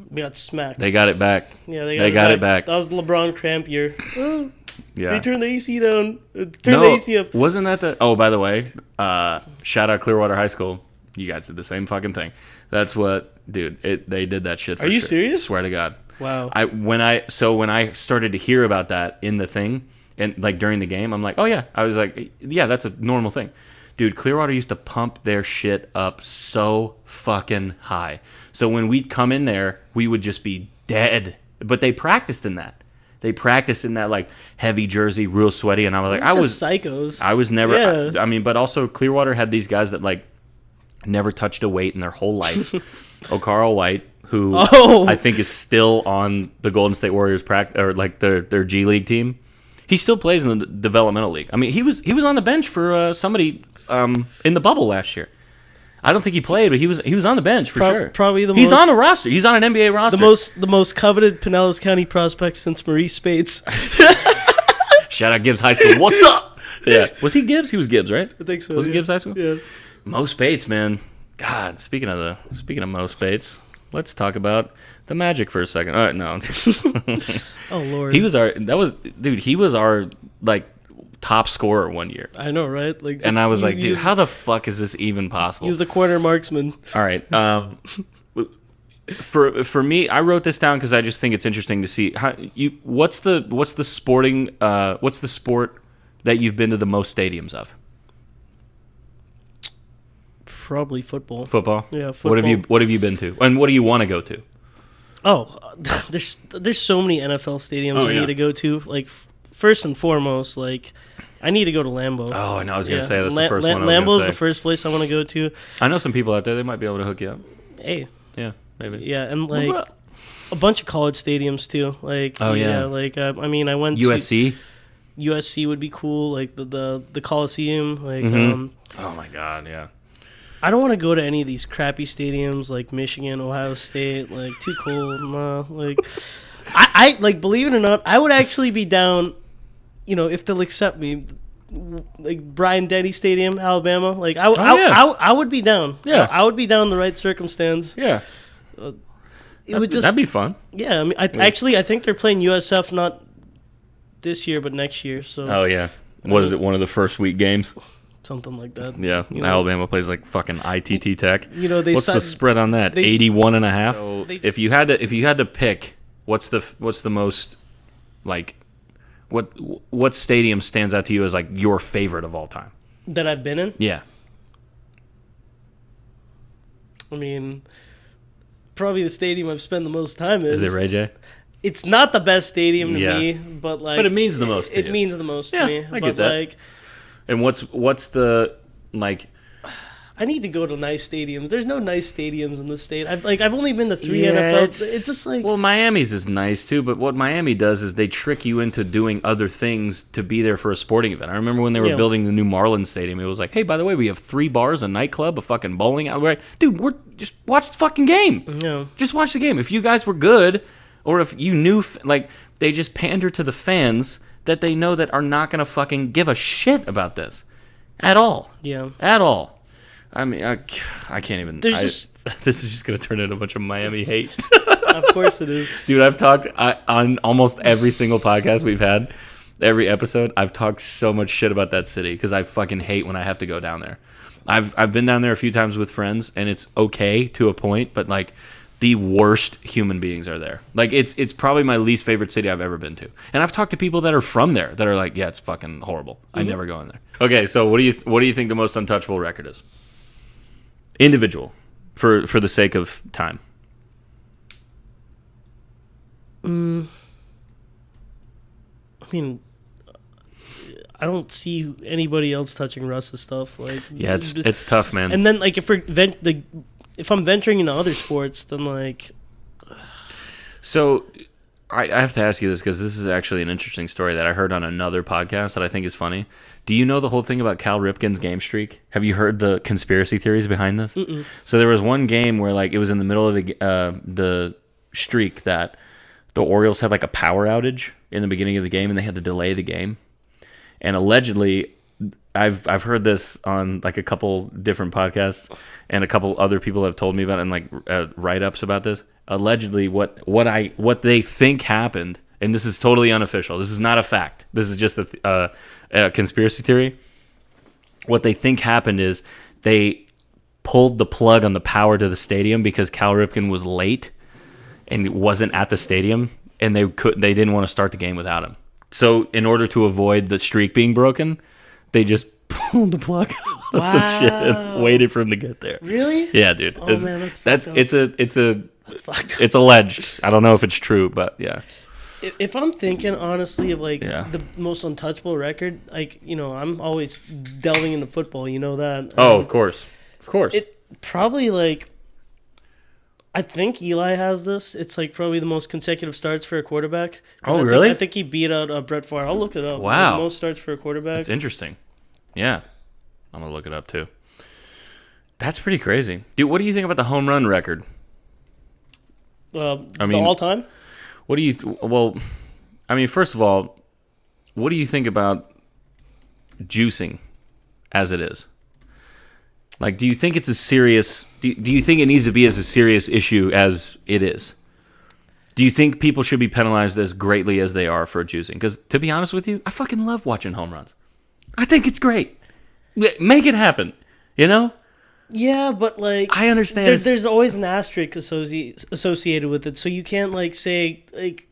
we got smacked. They got it back. Yeah, they got it back. That was the LeBron cramp year. Yeah. They turned the AC down. The AC up. Wasn't that oh, by the way, shout out Clearwater High School. You guys did the same fucking thing. That's what, dude, they did that shit for sure. Are you serious? Swear to God. Wow. When I started to hear about that in the thing and like during the game, I'm like, oh yeah. I was like, yeah, that's a normal thing. Dude, Clearwater used to pump their shit up so fucking high. So when we'd come in there, we would just be dead. But they practiced in that. Like heavy jersey, real sweaty, and I was like, psychos. I was never. Yeah. I mean, but also Clearwater had these guys that like never touched a weight in their whole life. O'Carl White, who I think is still on the Golden State Warriors or like their G League team. He still plays in the developmental league. I mean, he was on the bench for somebody in the bubble last year. I don't think he played, but he was on the bench for sure. Probably he's on a roster. He's on an NBA roster. The most coveted Pinellas County prospect since Maurice Spates. Shout out Gibbs High School. What's up? Yeah. Was he Gibbs? He was Gibbs, right? I think so. Was he Gibbs High School? Yeah. Mo Spates, man. God, speaking of Mo Spates, let's talk about the Magic for a second. All right, no. Oh Lord. He was our like top scorer one year. I know, right? Like, and I was like, dude, how the fuck is this even possible? He was a corner marksman. All right. For me, I wrote this down because I just think it's interesting to see what's the sport that you've been to the most stadiums of? Probably football. Football. Yeah, football. What have you been to, and what do you want to go to? Oh, there's so many NFL stadiums I need to go to. Like first and foremost, like I need to go to Lambeau. Oh, I know. I was gonna say that's the first one. Lambeau's the first place I want to go to. I know some people out there. They might be able to hook you up. Hey. Yeah, maybe. Yeah, and like a bunch of college stadiums too. Like like I mean, I went USC. to USC would be cool. Like the Coliseum. Like oh my God, yeah. I don't want to go to any of these crappy stadiums like Michigan, Ohio State. Like too cold. Nah, like I like believe it or not, I would actually be down. You know, if they'll accept me. Like Bryant Denny Stadium, Alabama. Like I would be down. Yeah, I would be down in the right circumstance. Yeah, that'd be fun. Yeah, I mean, I think they're playing USF not this year but next year. So oh yeah, what is it? One of the first week games, something like that. Yeah, Alabama plays like fucking ITT Tech. You know what's the spread on that? 81.5. So if you had to pick, what's the most like. What stadium stands out to you as like your favorite of all time that I've been in? Yeah, I mean, probably the stadium I've spent the most time in. Is it Ray J? It's not the best stadium to me, but like, but it means the most. It means the most to me. I get that. Like, and what's the like? I need to go to nice stadiums. There's no nice stadiums in the state. I've only been to 3 NFL. It's just like, well, Miami's is nice too, but what Miami does is they trick you into doing other things to be there for a sporting event. I remember when they were building the new Marlins Stadium. It was like, hey, by the way, we have 3 bars, a nightclub, a fucking bowling alley. Dude, we're just watch the fucking game. Yeah. Just watch the game. If you guys were good, or if you knew, like, they just pander to the fans that they know that are not gonna fucking give a shit about this at all. Yeah. At all. I mean, I can't even. This is just going to turn into a bunch of Miami hate. Of course it is. Dude, I've talked on almost every single podcast we've had, every episode, I've talked so much shit about that city because I fucking hate when I have to go down there. I've been down there a few times with friends, and it's okay to a point, but like the worst human beings are there. Like it's probably my least favorite city I've ever been to. And I've talked to people that are from there that are like, yeah, it's fucking horrible. I never go in there. Okay, so what do you think the most untouchable record is? Individual, for the sake of time. I mean, I don't see anybody else touching Russ's stuff. Like, yeah, it's tough, man. And then like if I'm venturing into other sports, then like. So, I have to ask you this because this is actually an interesting story that I heard on another podcast that I think is funny. Do you know the whole thing about Cal Ripken's game streak? Have you heard the conspiracy theories behind this? Mm-mm. So there was one game where like it was in the middle of the streak that the Orioles had like a power outage in the beginning of the game and they had to delay the game. And allegedly, I've heard this on like a couple different podcasts, and a couple other people have told me about it, and like write-ups about this. Allegedly, what they think happened. And this is totally unofficial. This is not a fact. This is just a conspiracy theory. What they think happened is they pulled the plug on the power to the stadium because Cal Ripken was late and wasn't at the stadium, and they didn't want to start the game without him. So in order to avoid the streak being broken, they just pulled the plug on some shit and waited for him to get there. Really? Yeah, dude. Oh man, that's fucked up. It's alleged. I don't know if it's true, but yeah. If I'm thinking honestly of like the most untouchable record, like, you know, I'm always delving into football. You know that. Oh, of course. It probably like. I think Eli has this. It's like probably the most consecutive starts for a quarterback. Oh, really? I think he beat out Brett Favre. I'll look it up. Wow. The most starts for a quarterback. That's interesting. Yeah. I'm going to look it up too. That's pretty crazy. Dude, what do you think about the home run record? The all-time? What do you... well, I mean, first of all, what do you think about juicing as it is? Like, do you think it's as serious... Do you think it needs to be as a serious issue as it is? Do you think people should be penalized as greatly as they are for juicing? Because, to be honest with you, I fucking love watching home runs. I think it's great. Make it happen, you know? Yeah, but like I understand. there's always an asterisk associated with it, so you can't like say like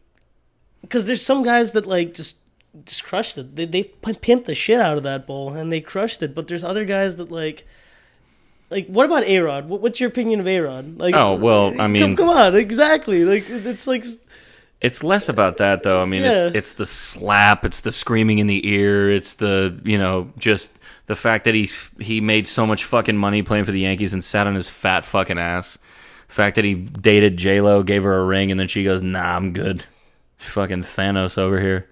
because there's some guys that like just crushed it. They pimped the shit out of that bowl and they crushed it. But there's other guys that like what about A-Rod? What's your opinion of A-Rod? Like, Oh well, I mean, come on, exactly. Like it's like it's less about that though. I mean, it's the slap, it's the screaming in the ear, it's the just the fact that he made so much fucking money playing for the Yankees and sat on his fat fucking ass. The fact that he dated J-Lo, gave her a ring, and then she goes, "Nah, I'm good." Fucking Thanos over here.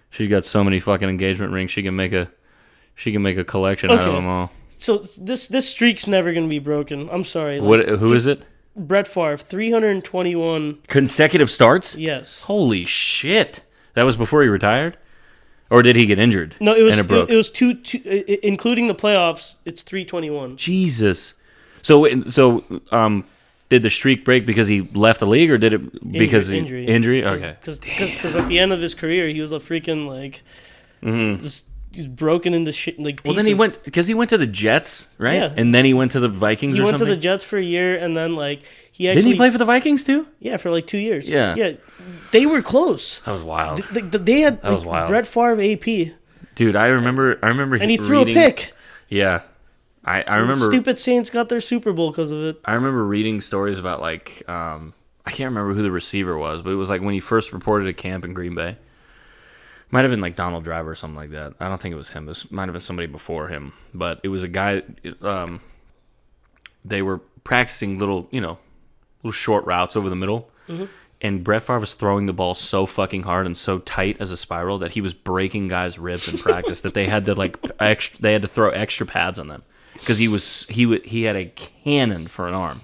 She's got so many fucking engagement rings. She can make a collection out of them all. So this streak's never gonna be broken. I'm sorry. Who is it? Brett Favre, 321 consecutive starts. Yes. Holy shit! That was before he retired, or did he get injured? No, it was. And it broke? It was two, including the playoffs. It's 321. Jesus. So did the streak break because he left the league, or did it because injury? Injury. Okay. Because at the end of his career, he was a freaking like, just he's broken into shit like. Pieces. Well, then he went to the Jets, right? Yeah. And then he went to the Vikings. He or went something? to the Jets for a year, and then like he actually didn't he play for the Vikings too? Yeah, for like 2 years. Yeah. Yeah, they were close. That was wild. They had that was wild. Brett Favre AP. Dude, I remember. And he threw a pick. Yeah. I remember. The stupid Saints got their Super Bowl because of it. I remember reading stories about like I can't remember who the receiver was, but it was like when he first reported to camp in Green Bay. Might have been like Donald Driver or something like that. I don't think it was him. It might have been somebody before him, but it was a guy. They were practicing little short routes over the middle, and Brett Favre was throwing the ball so fucking hard and so tight as a spiral that he was breaking guys' ribs in practice. That they had to throw extra pads on them. Because he had a cannon for an arm.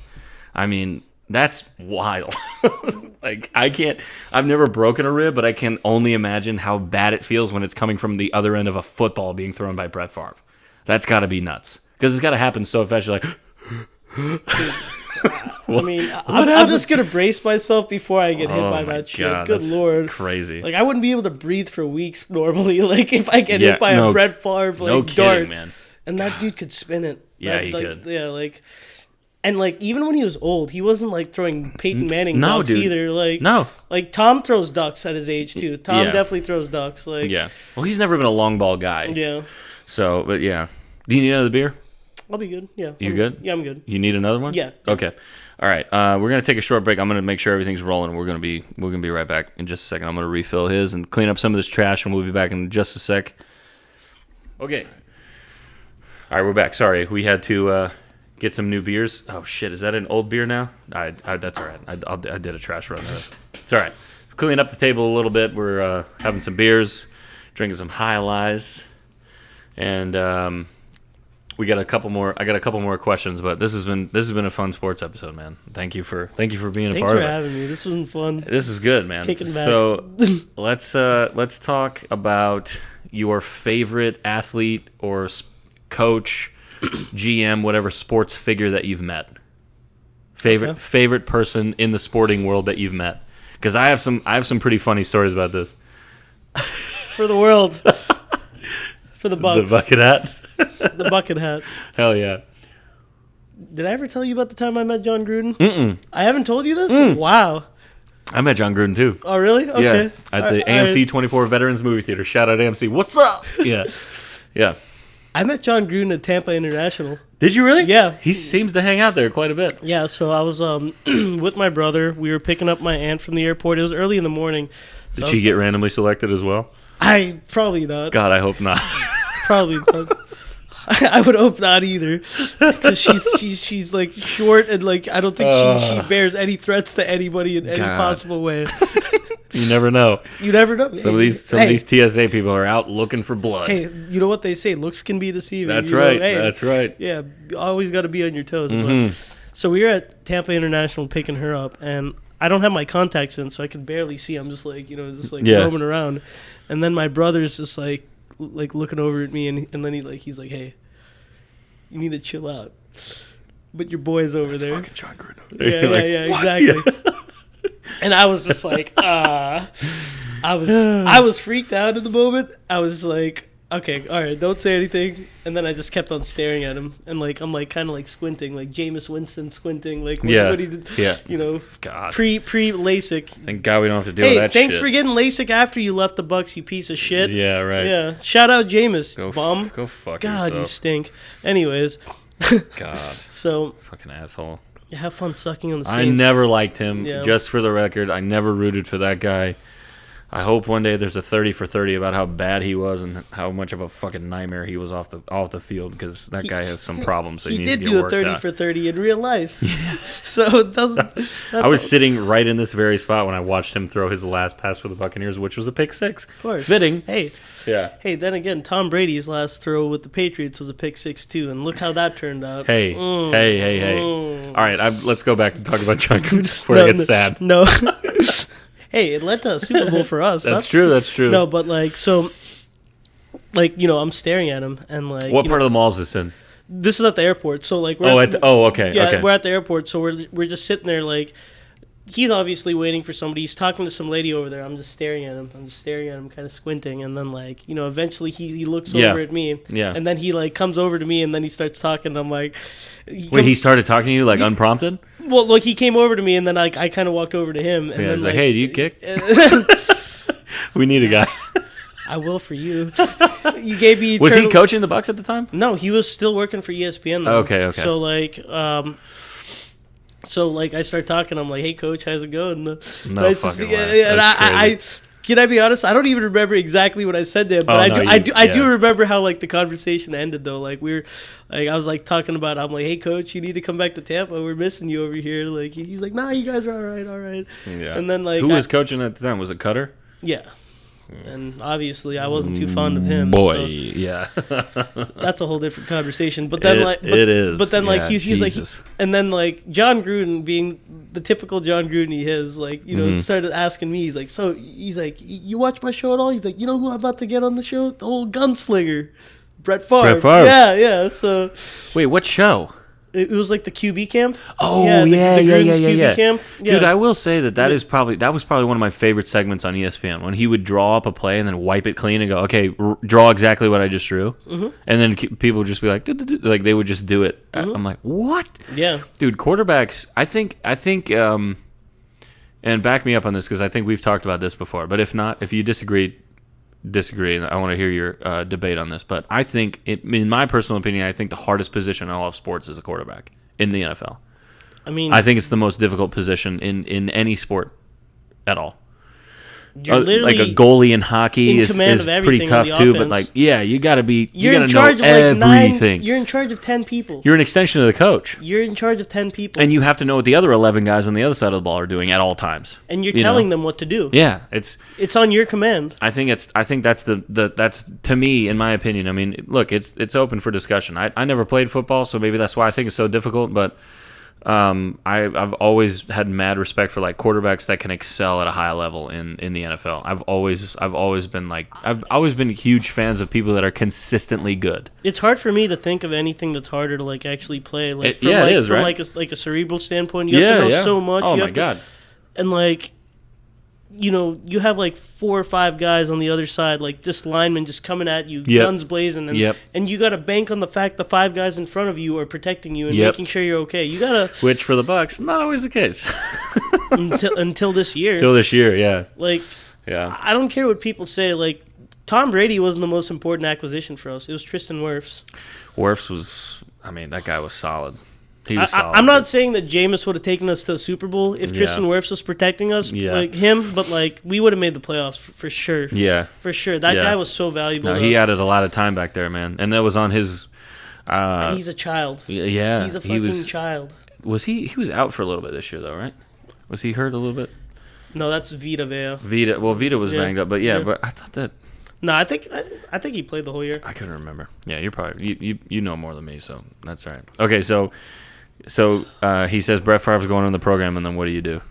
I mean, that's wild. Like I've never broken a rib, but I can only imagine how bad it feels when it's coming from the other end of a football being thrown by Brett Favre. That's got to be nuts. Because it's got to happen so fast. You're like, I mean, I'm just gonna brace myself before I get hit by that shit. God, Good lord, crazy. Like I wouldn't be able to breathe for weeks normally. Like if I get hit by a Brett Favre dart, man. And that dude could spin it. Yeah, he could. Yeah, like, and like even when he was old, he wasn't like throwing Peyton Manning ducks either. Like, no, like Tom throws ducks at his age too. Tom definitely throws ducks. Like, yeah. Well, he's never been a long ball guy. Yeah. So, but yeah. Do you need another beer? I'll be good. Yeah. You good? Yeah, I'm good. You need another one? Yeah. Okay. All right. We're gonna take a short break. I'm gonna make sure everything's rolling. We're gonna be right back in just a second. I'm gonna refill his and clean up some of this trash, and we'll be back in just a sec. Okay. All right, we're back. Sorry, we had to get some new beers. Oh shit, is that an old beer now? That's all right. I did a trash run there. It's all right. Cleaning up the table a little bit. We're having some beers, drinking some High Lies, and we got a couple more. I got a couple more questions, but this has been a fun sports episode, man. Thank you for being a part of it. Thanks for having me. This was fun. This is good, man. Kicking back. So let's talk about your favorite athlete or coach, GM, whatever sports figure that you've met. Favorite person in the sporting world that you've met. Because I have some pretty funny stories about this. For the world. For the Bucks. The bucket hat. The bucket hat. Hell yeah. Did I ever tell you about the time I met John Gruden? Mm-mm. I haven't told you this? Wow. I met John Gruden too. Oh, really? Okay. Yeah, at the AMC 24 Veterans Movie Theater. Shout out AMC. What's up? Yeah. Yeah. I met John Gruden at Tampa International. Did you really? Yeah. He seems to hang out there quite a bit. Yeah, so I was with my brother. We were picking up my aunt from the airport. It was early in the morning. So Did she get randomly selected as well? Probably not. God, I hope not. Probably not. I would hope not either, because she's like short and like I don't think she bears any threats to anybody in any possible way. You never know. You never know. Some of these TSA people are out looking for blood. Hey, you know what they say? Looks can be deceiving. That's right. That's right. Yeah, always got to be on your toes. Mm-hmm. But, so we were at Tampa International picking her up, and I don't have my contacts in, so I can barely see. I'm just like roaming around, and then my brother's just like looking over at me, and then he's like, hey, you need to chill out. But your boy's over there. Fucking John Gruden. Yeah, exactly. Yeah. And I was just like, I was freaked out at the moment. I was like, Okay, all right, don't say anything. And then I just kept on staring at him, and like I'm like kind of like squinting, like Jameis Winston squinting, like what he did, you know, God, pre LASIK. Thank God we don't have to deal with that. Thanks shit. for getting LASIK after you left the Bucks, you piece of shit. Yeah, right. Yeah, shout out Jameis, bum. Go fuck God, yourself. you stink. Anyways, God, so fucking asshole. have fun sucking on the Saints. I never liked him. Yeah. Just for the record, I never rooted for that guy. I hope one day there's a 30 for 30 about how bad he was and how much of a fucking nightmare he was off the field, because that guy has some problems. That He needs to did get do a worked 30 out. for 30 in real life. So it doesn't. I was sitting right in this very spot when I watched him throw his last pass for the Buccaneers, which was a pick six. Of course. Fitting. Hey. Yeah. Hey, then again, Tom Brady's last throw with the Patriots was a pick six too, and look how that turned out. Hey. Hey. All right, let's go back and talk about John Gruden before I get sad. No. Hey, it led to a Super Bowl for us. That's true. That's true. No, but like, so, like, you know, I'm staring at him, and like, what part of the mall is this in? This is at the airport. So like, okay. Yeah, okay. we're at the airport, so we're just sitting there like. He's obviously waiting for somebody. He's talking to some lady over there. I'm just staring at him. Kind of squinting. And then, like, you know, eventually he looks over at me. Yeah. And then he, like, comes over to me, and then he starts talking. And I'm like... He started talking to you, like, unprompted? Well, like, he came over to me, and then I kind of walked over to him. And Yeah, then, he's like, hey, do you kick? We need a guy. I will for you. You gave me... Was he coaching the Bucks at the time? No, he was still working for ESPN, though. Okay. So, like... So, like, I start talking. I'm like, "Hey, coach, how's it going?" No fucking way. And I can I be honest? I don't even remember exactly what I said there, but I do remember how like the conversation ended though. Like I was like talking about. I'm like, "Hey, coach, you need to come back to Tampa. We're missing you over here." Like he's like, "Nah, you guys are all right." Yeah. And then like, who was coaching at the time? Was it Cutter? Yeah. And obviously, I wasn't too fond of him. Boy, so yeah, that's a whole different conversation. But then, it is. But then, like, yeah, he's like, Jesus. and then, like, John Gruden, being the typical John Gruden he is, like, you know, started asking me. He's like, "So, he's like, you watch my show at all?" He's like, "You know who I'm about to get on the show? The old gunslinger, Brett Favre." Brett Favre. Yeah. So, wait, what show? it was like the QB camp. Oh, the Gruden's QB camp. Yeah. Dude, I will say that was probably one of my favorite segments on ESPN, when he would draw up a play and then wipe it clean and go, "Okay, draw exactly what I just drew," and then people would just be like, like they would just do it. I'm like, what? Yeah, dude, quarterbacks. I think, and back me up on this because I think we've talked about this before. But if not, if you disagree, and I want to hear your debate on this. But I think, in my personal opinion, I think the hardest position in all of sports is a quarterback in the NFL. I mean, I think it's the most difficult position in any sport at all. You're literally like a goalie in hockey is pretty tough too. But like, yeah, you got to be. You got to know everything. You're in charge of 10 people. You're an extension of the coach. You're in charge of 10 people, and you have to know what the other 11 guys on the other side of the ball are doing at all times. And you're telling them what to do. Yeah, it's on your command. I think that's that's to me, in my opinion. I mean, look, it's open for discussion. I never played football, so maybe that's why I think it's so difficult. But I've always had mad respect for like quarterbacks that can excel at a high level in the NFL. I've always been huge fans of people that are consistently good. It's hard for me to think of anything that's harder to like actually play. Like from like a cerebral standpoint, you have to know so much. Oh my god! And like, you know, you have like 4 or 5 guys on the other side, like just linemen just coming at you, guns blazing, and you got to bank on the fact the 5 guys in front of you are protecting you and making sure you're okay. You gotta, which for the Bucks, not always the case. until this year. Until this year, yeah. Like, yeah, I don't care what people say. Like, Tom Brady wasn't the most important acquisition for us. It was Tristan Wirfs. Wirfs was, I mean, that guy was solid. He was solid. I'm not saying that Jameis would have taken us to the Super Bowl if Tristan Wirfs was protecting us like him, but like we would have made the playoffs for sure. Yeah, for sure. That guy was so valuable. No, he added a lot of time back there, man, and that was on his. He's a child. Yeah, he's a fucking child. Was he? He was out for a little bit this year, though, right? Was he hurt a little bit? No, that's Vita Vea. Vita was banged up, but but I thought that. No, I think he played the whole year. I couldn't remember. Yeah, you're probably you know more than me, so that's all right. Okay, so he says Brett Favre's going on the program, and then what do you do?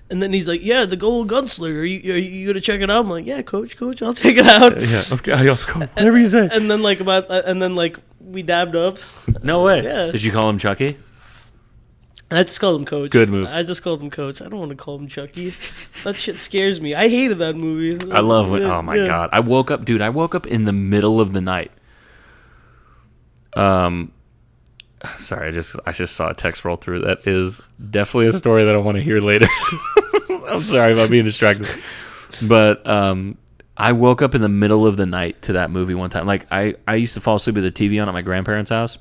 And then he's like, "Yeah, the gold gunslinger. Are you gonna check it out?" I'm like, "Yeah, coach, I'll check it out." Yeah, okay, whatever you say. And then like we dabbed up. No way. Yeah. Did you call him Chucky? I just called him Coach. Good move. I just called him Coach. I don't want to call him Chucky. That shit scares me. I hated that movie. I love when. Oh my god! I woke up in the middle of the night. Sorry, I just saw a text roll through. That is definitely a story that I want to hear later. I'm sorry if I'm being distracted, but I woke up in the middle of the night to that movie one time. Like I used to fall asleep with the TV on at my grandparents' house,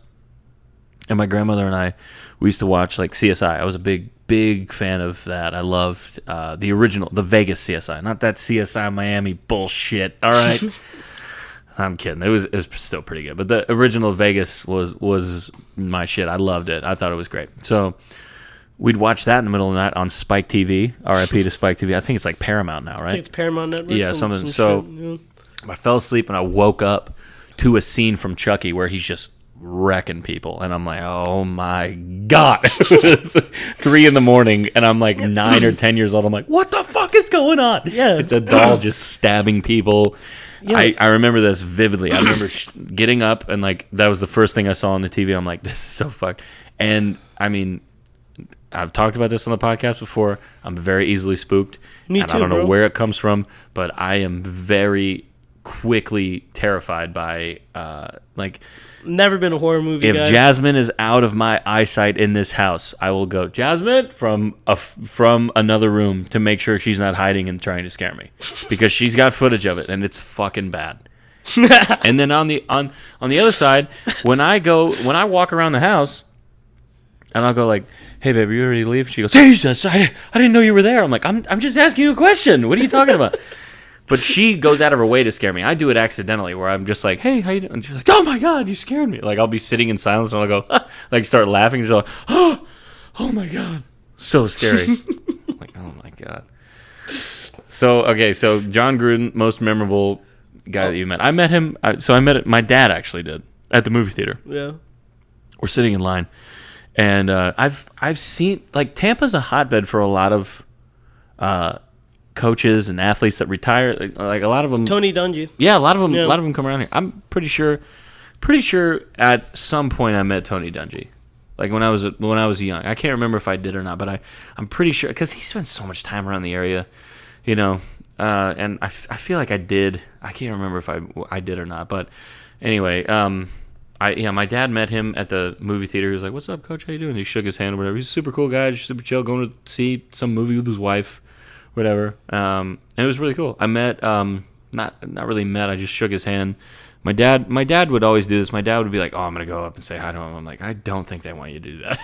and my grandmother and we used to watch like CSI. I was a big fan of that. I loved the original, the Vegas CSI, not that CSI Miami bullshit. All right. I'm kidding. It was still pretty good, but the original Vegas was my shit. I loved it. I thought it was great. So we'd watch that in the middle of the night on Spike TV. R.I.P. to Spike TV. I think it's like Paramount now, right? I think it's Paramount Network. Yeah, something. So I fell asleep and I woke up to a scene from Chucky where he's just wrecking people, and I'm like, oh my god. It's 3 a.m. and I'm like 9 or 10 years old. I'm like, what the fuck is going on? Yeah, it's a doll just stabbing people. Yeah. I remember this vividly. I remember getting up and like that was the first thing I saw on the TV. I'm like, this is so fucked. And I mean, I've talked about this on the podcast before. I'm very easily spooked. Me and too, I don't know bro. where it comes from, but I am very quickly terrified by like. Never been a horror movie If guy. Jasmine is out of my eyesight in this house, I will go, Jasmine, from another room to make sure she's not hiding and trying to scare me, because she's got footage of it and it's fucking bad. And then on the other side, when I walk around the house, and I'll go like, hey baby, you ready to leave? She goes, Jesus, I didn't know you were there. I'm like, I'm just asking you a question. What are you talking about? But she goes out of her way to scare me. I do it accidentally, where I'm just like, hey, how you doing? And she's like, oh my god, you scared me. Like I'll be sitting in silence and I'll go, like start laughing, and she's like, oh my god, so scary. I'm like, oh my god. So John Gruden, most memorable guy that you met. I met him. My dad actually did at the movie theater. Yeah. We're sitting in line, and I've seen like Tampa's a hotbed for a lot of coaches and athletes that retire. Like a lot of them. Tony Dungy. Yeah, a lot of them. Yeah. A lot of them come around here. I'm pretty sure at some point I met Tony Dungy. Like when I was young. I can't remember if I did or not, but I'm pretty sure, because he spent so much time around the area, you know. And I feel like I did. I can't remember if I did or not, but anyway, my dad met him at the movie theater. He was like, "What's up, Coach? How you doing?" He shook his hand or whatever. He's a super cool guy, just super chill, going to see some movie with his wife, whatever. And it was really cool. I met not really met. I just shook his hand. My dad would always do this. My dad would be like, "Oh, I'm gonna go up and say hi to him." I'm like, "I don't think they want you to do that."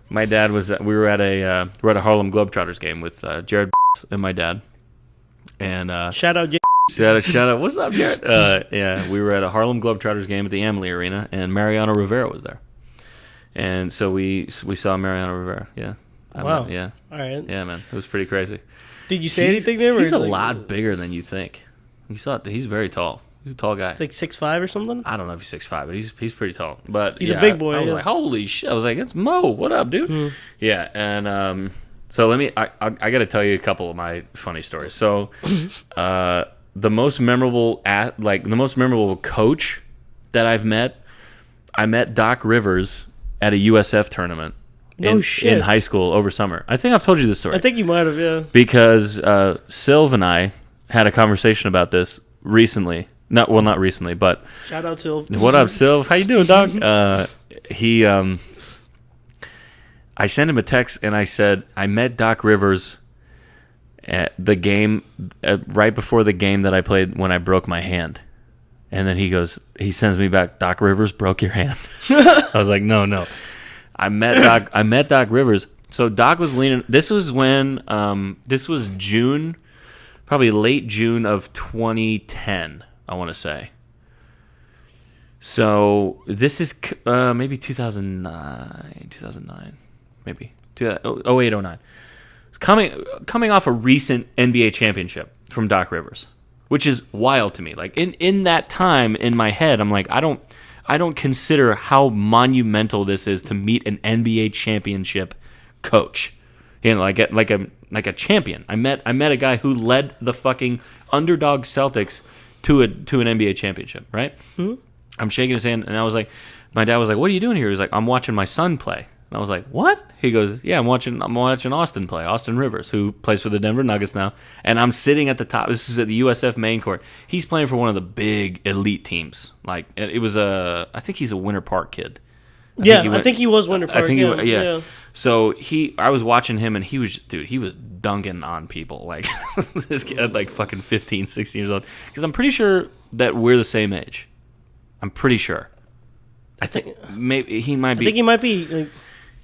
My dad was. We were at a Harlem Globetrotters game with Jared and my dad. And shout out, shout out. What's up, Jared? Yeah, we were at a Harlem Globetrotters game at the Amalie Arena, and Mariano Rivera was there. And so we saw Mariano Rivera. Yeah. Wow. Yeah. All right. Yeah, man, it was pretty crazy. Did you say anything to him? He's a lot bigger than you think. He's very tall. He's a tall guy. It's like 6'5" or something. I don't know if he's 6'5", but he's pretty tall. But he's a big boy. I was like, holy shit! I was like, it's Mo. What up, dude? Mm-hmm. Yeah, and so let me. I got to tell you a couple of my funny stories. So, the most memorable coach that I've met, I met Doc Rivers at a USF tournament. In high school over summer. I think I've told you this story. I think you might have, yeah. Because Sylv and I had a conversation about this recently. Not recently, but shout out Sylv. What up, Sylv? How you doing, Doc? I sent him a text and I said I met Doc Rivers at the game right before the game that I played when I broke my hand. And then he sends me back, Doc Rivers broke your hand. I was like, no. I met Doc Rivers. So Doc was leaning. This was when this was June, probably late June of 2010, I want to say. So this is maybe 2009, maybe 08, 09. Coming off a recent NBA championship from Doc Rivers, which is wild to me. Like in that time in my head, I'm like, I don't consider how monumental this is to meet an NBA championship coach. You know, like a champion. I met a guy who led the fucking underdog Celtics to an NBA championship, right? Mm-hmm. I'm shaking his hand, and I was like, my dad was like, "What are you doing here?" He was like, "I'm watching my son play." And I was like, what? He goes, yeah, I'm watching Austin play. Austin Rivers, who plays for the Denver Nuggets now. And I'm sitting at the top. This is at the USF main court. He's playing for one of the big elite teams. Like, it was I think he's a Winter Park kid. I think he was Winter Park. Yeah. So I was watching him, and he was dunking on people. Like, this kid, like fucking 15, 16 years old. Because I'm pretty sure that we're the same age. I'm pretty sure. I think maybe he might be. I think he might be. Like,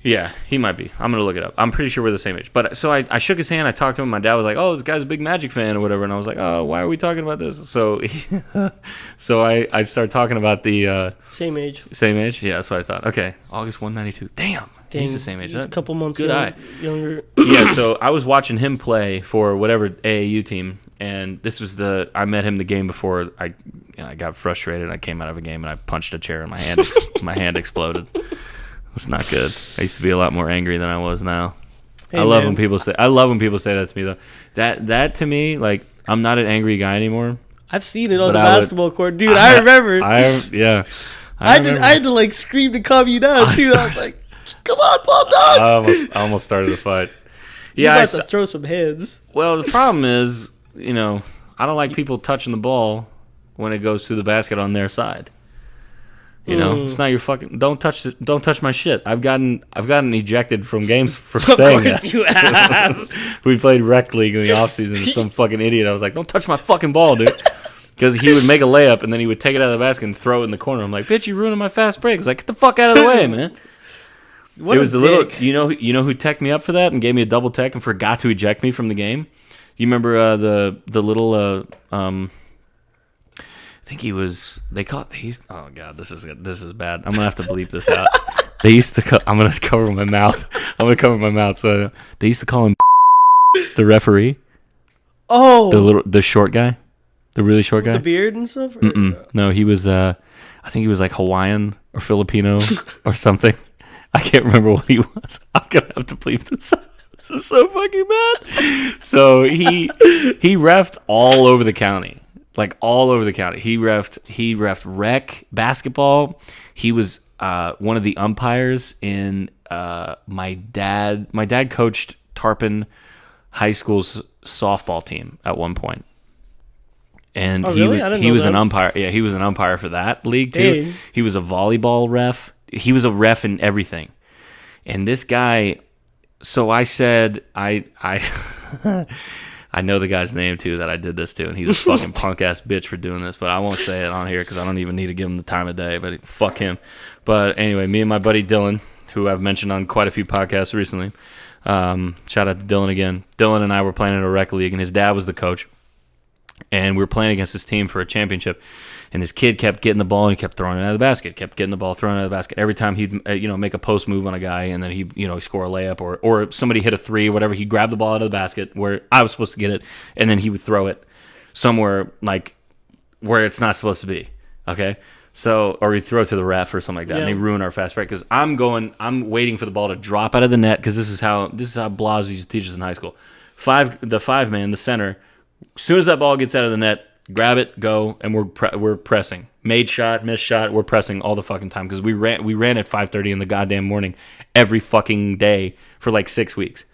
yeah, he might be. I'm going to look it up. I'm pretty sure we're the same age. But so I shook his hand. I talked to him. My dad was like, oh, this guy's a big Magic fan or whatever. And I was like, oh, why are we talking about this? So I started talking about the... same age. Same age? Yeah, that's what I thought. Okay, August 192. Damn, he's the same age. He's a couple months younger. Yeah, so I was watching him play for whatever AAU team. And this was I met him the game before I got frustrated. I came out of a game and I punched a chair and my hand exploded. It's not good. I used to be a lot more angry than I was now. Hey, I love when people say that to me though. That to me, like, I'm not an angry guy anymore. I've seen it on the basketball court, dude. I remember. I had to like scream to calm you down too. I was like, "Come on, Bob Dog!" I almost started a fight. You about to throw some heads. Well, the problem is, I don't like people touching the ball when it goes through the basket on their side. It's not your fucking. Don't touch my shit. I've gotten ejected from games for saying that. You have. We played rec league in the offseason and some fucking idiot. I was like, don't touch my fucking ball, dude. Because he would make a layup and then he would take it out of the basket and throw it in the corner. I'm like, bitch, you ruining my fast break. I was like, get the fuck out of the way, man. It was a little. You know who teched me up for that and gave me a double tech and forgot to eject me from the game. You remember the little I think he was. Oh god, this is bad. I'm gonna have to bleep this out. They used to. I'm gonna cover my mouth. So they used to call him the referee. Oh, the short guy, the really short guy, the beard and stuff. No, he was. I think he was like Hawaiian or Filipino or something. I can't remember what he was. I'm gonna have to bleep this out. This is so fucking bad. So he reffed all over the county. Like all over the county. He reffed rec basketball. He was one of the umpires in my dad coached Tarpon High School's softball team at one point. And he was an umpire. Yeah, he was an umpire for that league too. Dang. He was a volleyball ref. He was a ref in everything. And this guy, so I said I I know the guy's name, too, that I did this to, and he's a fucking punk-ass bitch for doing this, but I won't say it on here because I don't even need to give him the time of day, but fuck him. But anyway, me and my buddy Dylan, who I've mentioned on quite a few podcasts recently, shout out to Dylan again. Dylan and I were playing in a rec league, and his dad was the coach, and we were playing against his team for a championship, and this kid kept getting the ball and he kept throwing it out of the basket, throwing it out of the basket. Every time he'd make a post move on a guy and then he'd score a layup or somebody hit a three or whatever, he'd grab the ball out of the basket where I was supposed to get it and then he would throw it somewhere like where it's not supposed to be. Okay? So, or he'd throw it to the ref or something like that, and he'd ruin our fast break because I'm waiting for the ball to drop out of the net because this is how Blas used to teach us in high school. The five man, the center, as soon as that ball gets out of the net, grab it, go, and we're pressing. Made shot, missed shot, we're pressing all the fucking time because we ran at 5:30 in the goddamn morning every fucking day for like 6 weeks.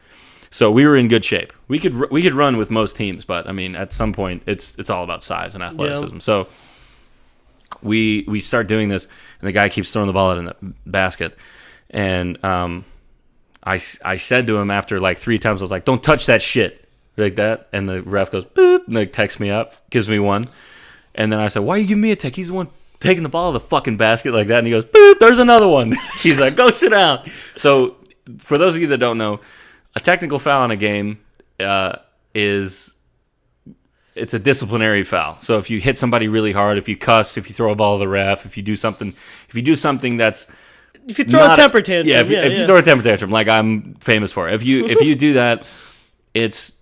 So we were in good shape. We could run with most teams, but I mean at some point it's all about size and athleticism. Yeah. So we start doing this, and the guy keeps throwing the ball out in the basket, and I said to him after like 3 times, I was like, "Don't touch that shit." Like that, and the ref goes boop and like texts me up, gives me one, and then I said, "Why are you giving me a tech? He's the one taking the ball out of the fucking basket like that." And he goes boop, there's another one. He's like, "Go sit down." So for those of you that don't know, a technical foul in a game it's a disciplinary foul. So if you hit somebody really hard, if you cuss, if you throw a ball at the ref, if you do something that's if you throw a temper tantrum, if you throw a temper tantrum like I'm famous for, if you do that, it's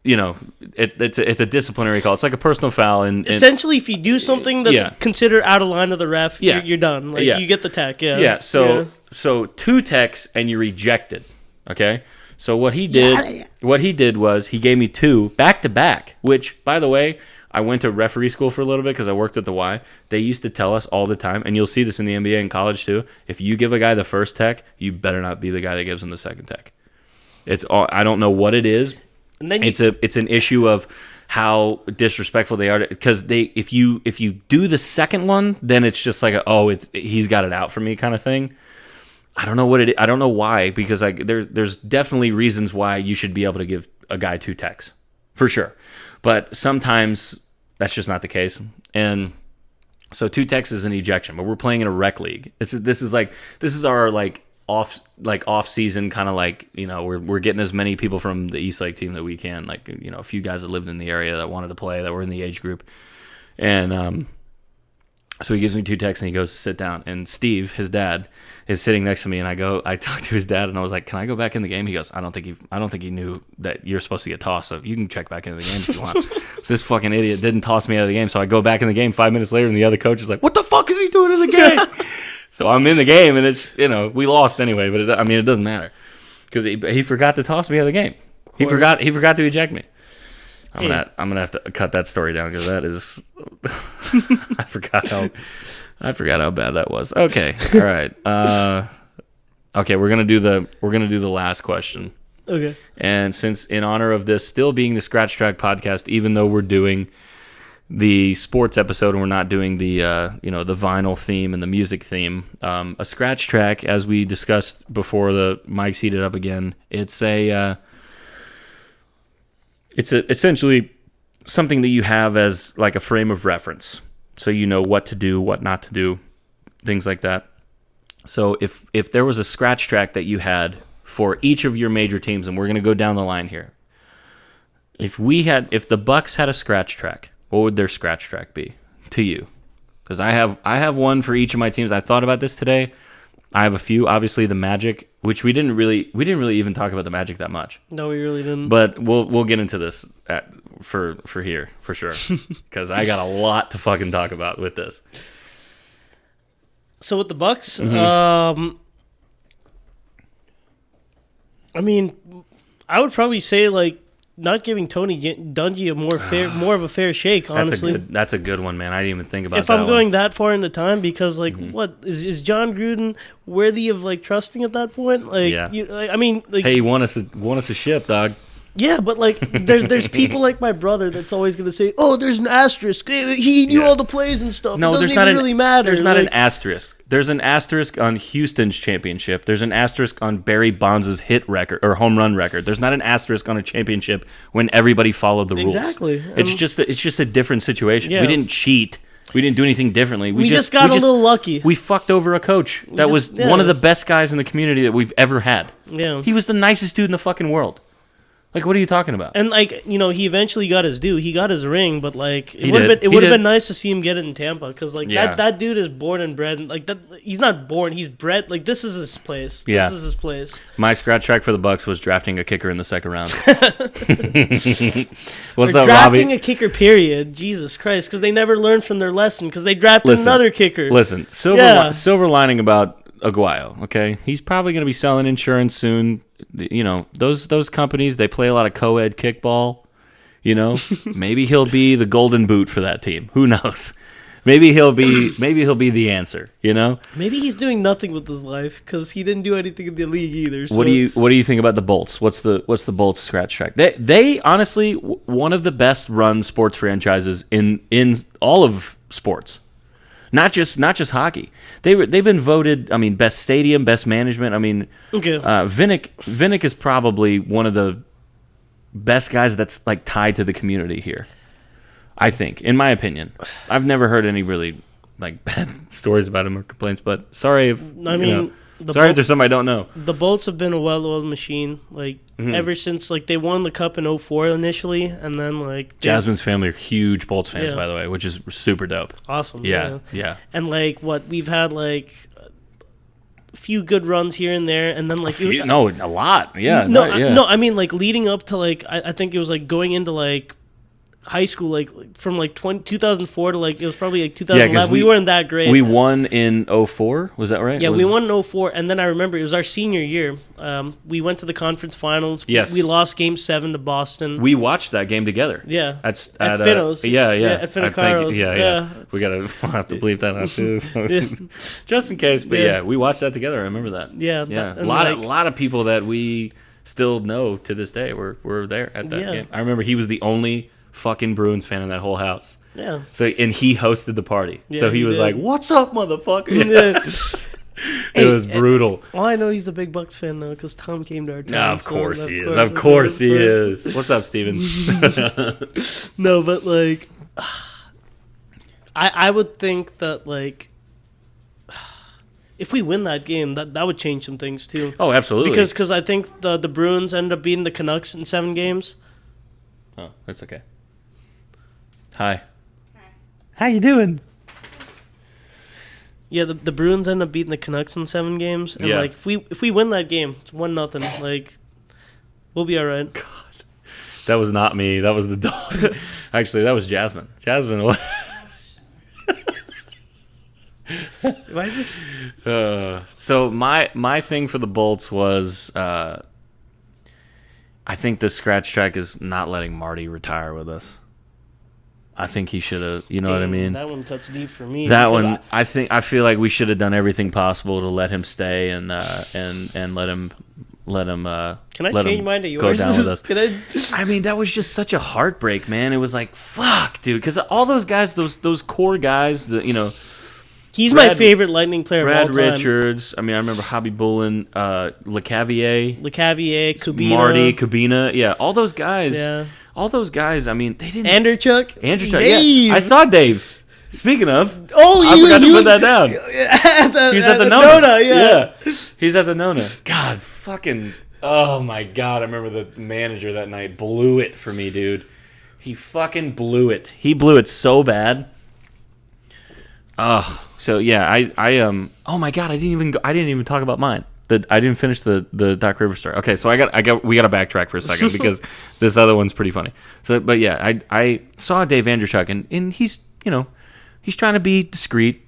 it's a disciplinary call. It's like a personal foul. And essentially, if you do something that's considered out of line of the ref, you're done. Like, you get the tech. Yeah. So 2 techs and you're ejected. Okay. So what he did was he gave me 2 back to back. Which, by the way, I went to referee school for a little bit because I worked at the Y. They used to tell us all the time, and you'll see this in the NBA and college too. If you give a guy the first tech, you better not be the guy that gives him the second tech. It's all, I don't know what it is. And then It's an issue of how disrespectful they are because if you do the second one, then it's just like he's got it out for me kind of thing. I don't know what it. I don't know why, because there's definitely reasons why you should be able to give a guy 2 techs for sure, but sometimes that's just not the case. And so 2 techs is an ejection, but we're playing in a rec league. This is our off season kind of we're getting as many people from the East Lake team that we can, a few guys that lived in the area that wanted to play that were in the age group, and so he gives me 2 texts and he goes, sit down. And Steve, his dad, is sitting next to me, and I talked to his dad and I was like, can I go back in the game? He goes, I don't think he knew that you're supposed to get tossed, so you can check back into the game if you want. So this fucking idiot didn't toss me out of the game, so I go back in the game 5 minutes later, and the other coach is like, what the fuck is he doing in the game? So I'm in the game, and it's, we lost anyway, but it doesn't matter because he forgot to toss me out of the game. He forgot to eject me. I'm gonna have to cut that story down because that is I forgot how bad that was. Okay, all right. Okay, we're gonna do the last question. Okay. And since in honor of this still being the Scratch Track podcast, even though we're doing the sports episode and we're not doing the the vinyl theme and the music theme, a Scratch Track, as we discussed before the mics heated up again, it's essentially something that you have as like a frame of reference, so you know what to do, what not to do, things like that. So if there was a Scratch Track that you had for each of your major teams, and we're going to go down the line here, if the Bucks had a Scratch Track, what would their Scratch Track be to you? Because I have one for each of my teams. I thought about this today. I have a few. Obviously, the Magic, which we didn't really even talk about the Magic that much. No, we really didn't. But we'll get into this for here for sure, because I got a lot to fucking talk about with this. So with the Bucks, I would probably say not giving Tony Dungy more of a fair shake. Honestly, that's a good one, man. I didn't even think about. If I'm going that far into time, because what is John Gruden worthy of trusting at that point? Yeah. Hey, you want us a ship, dog? Yeah, but there's people like my brother that's always gonna say, "Oh, there's an asterisk. He knew all the plays and stuff. No, it there's doesn't not even really matter." There's not an asterisk. There's an asterisk on Houston's championship. There's an asterisk on Barry Bonds' hit record or home run record. There's not an asterisk on a championship when everybody followed the rules. Exactly. It's just a different situation. Yeah. We didn't cheat. We didn't do anything differently. We just got a little lucky. We fucked over a coach that was one of the best guys in the community that we've ever had. Yeah. He was the nicest dude in the fucking world. What are you talking about? And he eventually got his due. He got his ring, but it would have been nice to see him get it in Tampa, because that dude is born and bred. That he's not born, he's bred. This is his place. This is his place. My Scratch Track for the Bucks was drafting a kicker in the second round. What's or up, drafting Robbie? a kicker, period. Jesus Christ, because they never learned from their lesson, because they drafted another kicker. Listen, silver lining about Aguayo, okay? He's probably going to be selling insurance soon. Those companies, they play a lot of co-ed kickball. Maybe he'll be the golden boot for that team. Who knows? Maybe he'll be the answer. Maybe he's doing nothing with his life because he didn't do anything in the league either. So. What do you think about the Bolts? What's the Bolts Scratch Track? They honestly one of the best run sports franchises in all of sports. Not just hockey. They've been voted. Best stadium, best management. Okay. Vinnick is probably one of the best guys that's tied to the community here. I think, in my opinion, I've never heard any really bad stories about him or complaints. But sorry if if there's something I don't know. The Bolts have been a well-oiled machine, ever since they won the cup in 2004 initially, and then Jasmine's family are huge Bolts fans, by the way, which is super dope. Awesome. Yeah. And we've had a few good runs here and there, and then a lot. Yeah. No, leading up to I think it was going into high school, like from like 2004 to like it was probably like 2011. Yeah, 'cause we weren't that great. We won in 04, was that right? Yeah, we won in 04, and then I remember it was our senior year. We went to the conference finals. Yes. We lost Game 7 to Boston. We watched that game together. Yeah. At Finno's. Yeah, at Finnocaro's. Yeah. We'll have to bleep that out too. Just in case, but yeah, we watched that together. I remember that. Yeah. Yeah. And A lot of people that we still know to this day were there at that game. I remember he was the only fucking Bruins fan in that whole house. Yeah. So and he hosted the party. Yeah, so he was did. like, "What's up, motherfucker?" Yeah. It was brutal. Well, I know he's a big Bucks fan now because Tom came to our town. No, of course he is. Of course he is. What's up, Steven? No, but like, I would think that like, if we win that game, that would change some things too. Oh, absolutely. Because I think the Bruins ended up beating the Canucks in 7 games. Oh, that's okay. Hi. How you doing? Yeah, the Bruins end up beating the Canucks in 7 games, and like if we win that game, it's 1-0. Like, we'll be all right. God, that was not me. That was the dog. Actually, that was Jasmine. Jasmine. Why just? So my thing for the Bolts was, I think the scratch track is not letting Marty retire with us. I think he should have. You know what I mean? That one cuts deep for me. That one, I feel like we should have done everything possible to let him stay and let him. Can I let change him mine to yours? Go down with us. Can I? I mean, that was just such a heartbreak, man. It was like, fuck, dude, because all those guys, those core guys, He's my favorite Lightning player of all Brad time. Richards. I mean, I remember Hobby Bullen, LeCavier, Kubina, Marty, Kubina. Yeah, all those guys. Yeah. All those guys. I mean, they didn't. Andrewchuk. Dave. Yeah, I saw Dave. Speaking of, I forgot to put that down. He's at the Nona. Yeah. He's at the Nona. God, fucking. Oh my God! I remember the manager that night blew it for me, dude. He fucking blew it. He blew it so bad. Ugh. So yeah, oh my God, I didn't even talk about mine. I didn't finish the Doc Rivers story. Okay, so we got to backtrack for a second because this other one's pretty funny. So, but yeah, I saw Dave Andrewchuk and he's he's trying to be discreet.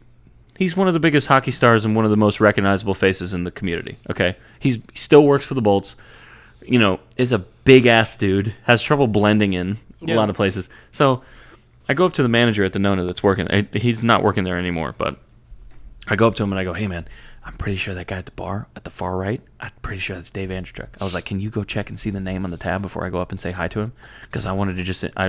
He's one of the biggest hockey stars and one of the most recognizable faces in the community. Okay, he still works for the Bolts. Is a big ass dude. Has trouble blending in a lot of places. So I go up to the manager at the Nona that's working. He's not working there anymore, but I go up to him and I go, "Hey man, I'm pretty sure that guy at the bar at the far right, I'm pretty sure that's Dave Andrewchuk." I was like, "Can you go check and see the name on the tab before I go up and say hi to him?" Because I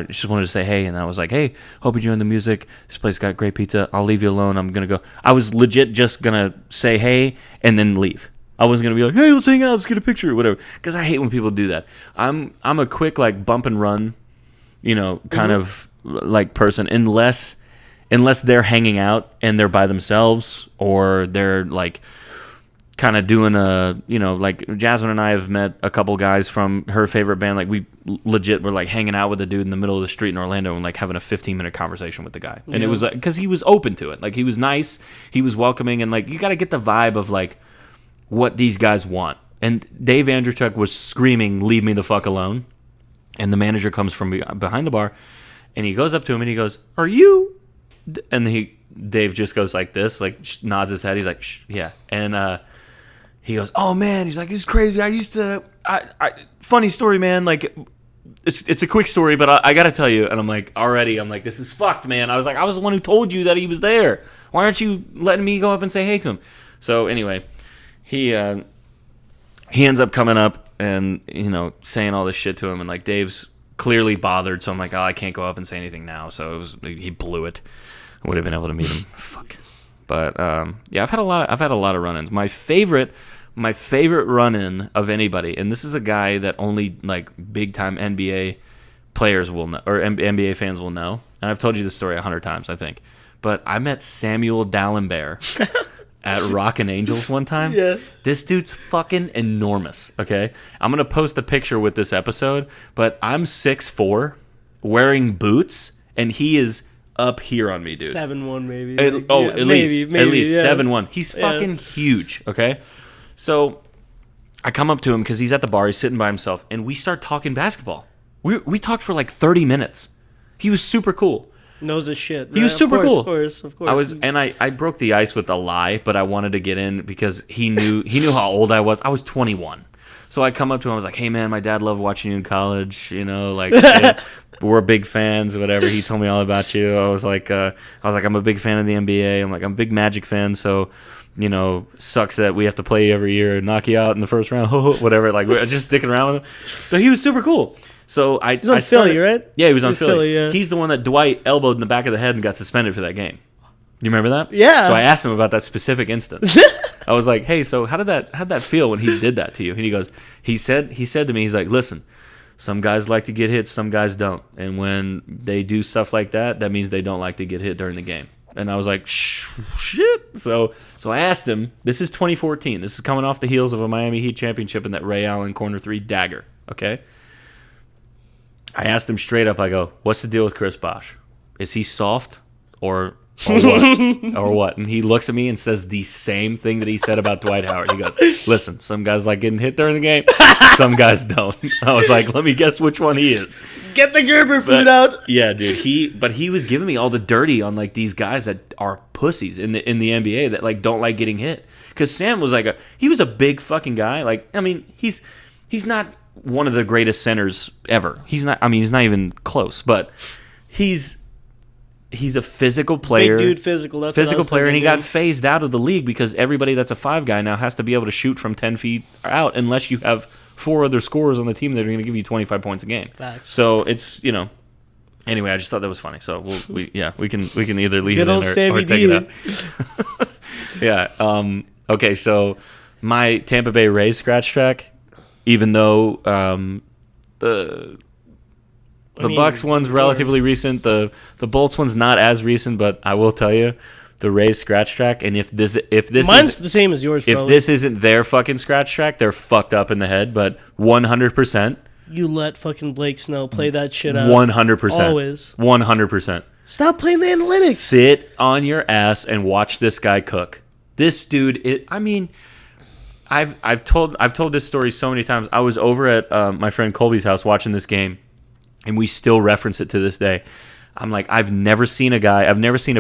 just wanted to say hey, and I was like, "Hey, hope you're enjoying the music. This place got great pizza. I'll leave you alone. I'm gonna go." I was legit just gonna say hey and then leave. I wasn't gonna be like, "Hey, let's hang out, let's get a picture," or whatever. Because I hate when people do that. I'm a quick like bump and run, kind of like person, unless they're hanging out and they're by themselves or they're like kind of doing like Jasmine and I have met a couple guys from her favorite band. Like we legit were like hanging out with a dude in the middle of the street in Orlando and like having a 15-minute conversation with the guy. And it was like, because he was open to it. Like he was nice, he was welcoming, and like you got to get the vibe of like what these guys want. And Dave Andrewchuk was screaming, "Leave me the fuck alone." And the manager comes from behind the bar and he goes up to him and he goes, "Are you?" And Dave just goes like this, like nods his head. He's like, "Shh, yeah." And he goes, "Oh man," he's like, "This is crazy. I used to, funny story, man. Like, it's a quick story, but I got to tell you." And I'm like, this is fucked, man. I was like, I was the one who told you that he was there. Why aren't you letting me go up and say hey to him? So anyway, he ends up coming up and saying all this shit to him, and like Dave's clearly bothered. So I'm like, oh, I can't go up and say anything now. So he blew it. I would have been able to meet him. Fuck. But yeah, I've had a lot of run-ins. My favorite run-in of anybody, and this is a guy that only like big time NBA players will know, or NBA fans will know. And I've told you this story 100 times, I think. But I met Samuel Dalembert at Rockin' Angels one time. Yeah. This dude's fucking enormous, okay? I'm going to post a picture with this episode, but I'm 6'4", wearing boots, and he is up here on me, dude. 7'1", maybe. At least 7'1". He's fucking huge, okay? So I come up to him because he's at the bar, he's sitting by himself, and we start talking basketball. We talked for like 30 minutes. He was super cool. Knows his shit. Right? He was super cool. Of course. I broke the ice with a lie, but I wanted to get in because he knew how old I was. I was 21. So I come up to him, I was like, "Hey man, my dad loved watching you in college, like hey, we're big fans, whatever." He told me all about you. I was like, I'm a big fan of the NBA. I'm a big Magic fan, so sucks that we have to play every year and knock you out in the first round, whatever. Like, we're just sticking around with him. But he was super cool. So he's on Philly, right? Yeah, he was on Philly. Yeah. He's the one that Dwight elbowed in the back of the head and got suspended for that game. You remember that? Yeah. So I asked him about that specific instance. I was like, "Hey, so how'd that feel when he did that to you?" And he said to me, he's like, "Listen, some guys like to get hit, some guys don't. And when they do stuff like that, that means they don't like to get hit during the game." And I was like, shit. So I asked him, this is 2014. This is coming off the heels of a Miami Heat championship in that Ray Allen corner 3 dagger, okay? I asked him straight up, I go, "What's the deal with Chris Bosh? Is he soft or what?" Or what? And he looks at me and says the same thing that he said about Dwight Howard. He goes, "Listen, some guys like getting hit during the game, some guys don't." I was like, let me guess which one he is. Get the Gerber food out. Yeah, dude. He was giving me all the dirty on like these guys that are pussies in the NBA that like don't like getting hit. Because Sam was he was a big fucking guy. Like, I mean, he's not one of the greatest centers ever. He's not. I mean, he's not even close. But he's a physical player. Big dude, physical. That's physical player, and he got phased out of the league because everybody that's a 5 guy now has to be able to shoot from 10 feet out unless you have 4 other scorers on the team that are going to give you 25 points a game. Facts. So it's Anyway, I just thought that was funny. So we can either leave Good it in old Sammy or take D. it out. Yeah. Okay. So my Tampa Bay Rays scratch track, even though the Bucks one's relatively recent, the Bolts one's not as recent, but I will tell you, the Rays scratch track, and if this mine's the same as yours. If probably. this isn't their fucking scratch track, they're fucked up in the head. But 100%. You let fucking Blake Snow play that shit out. 100%. Always. 100%. Stop playing the analytics. Sit on your ass and watch this guy cook. This dude, I've told this story so many times. I was over at my friend Colby's house watching this game, and we still reference it to this day. I'm like, I've never seen a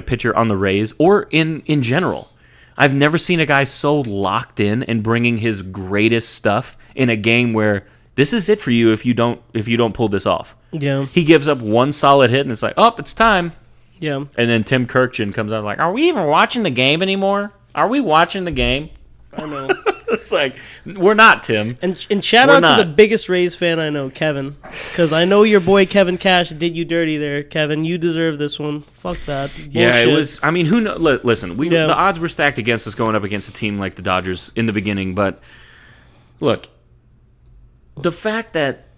pitcher on the Rays or in general. I've never seen a guy so locked in and bringing his greatest stuff in a game where this is it for you if you don't pull this off. Yeah. He gives up one solid hit, and it's like, oh, it's time. Yeah. And then Tim Kirkjian comes out like, are we even watching the game anymore? Are we watching the game? I know. It's like, we're not, Tim. And shout out to the biggest Rays fan I know, Kevin. Because I know your boy Kevin Cash did you dirty there. Kevin, you deserve this one. Fuck that. Bullshit. Yeah, it was, I mean, who knows? Listen, the odds were stacked against us going up against a team like the Dodgers in the beginning. But, look, the fact that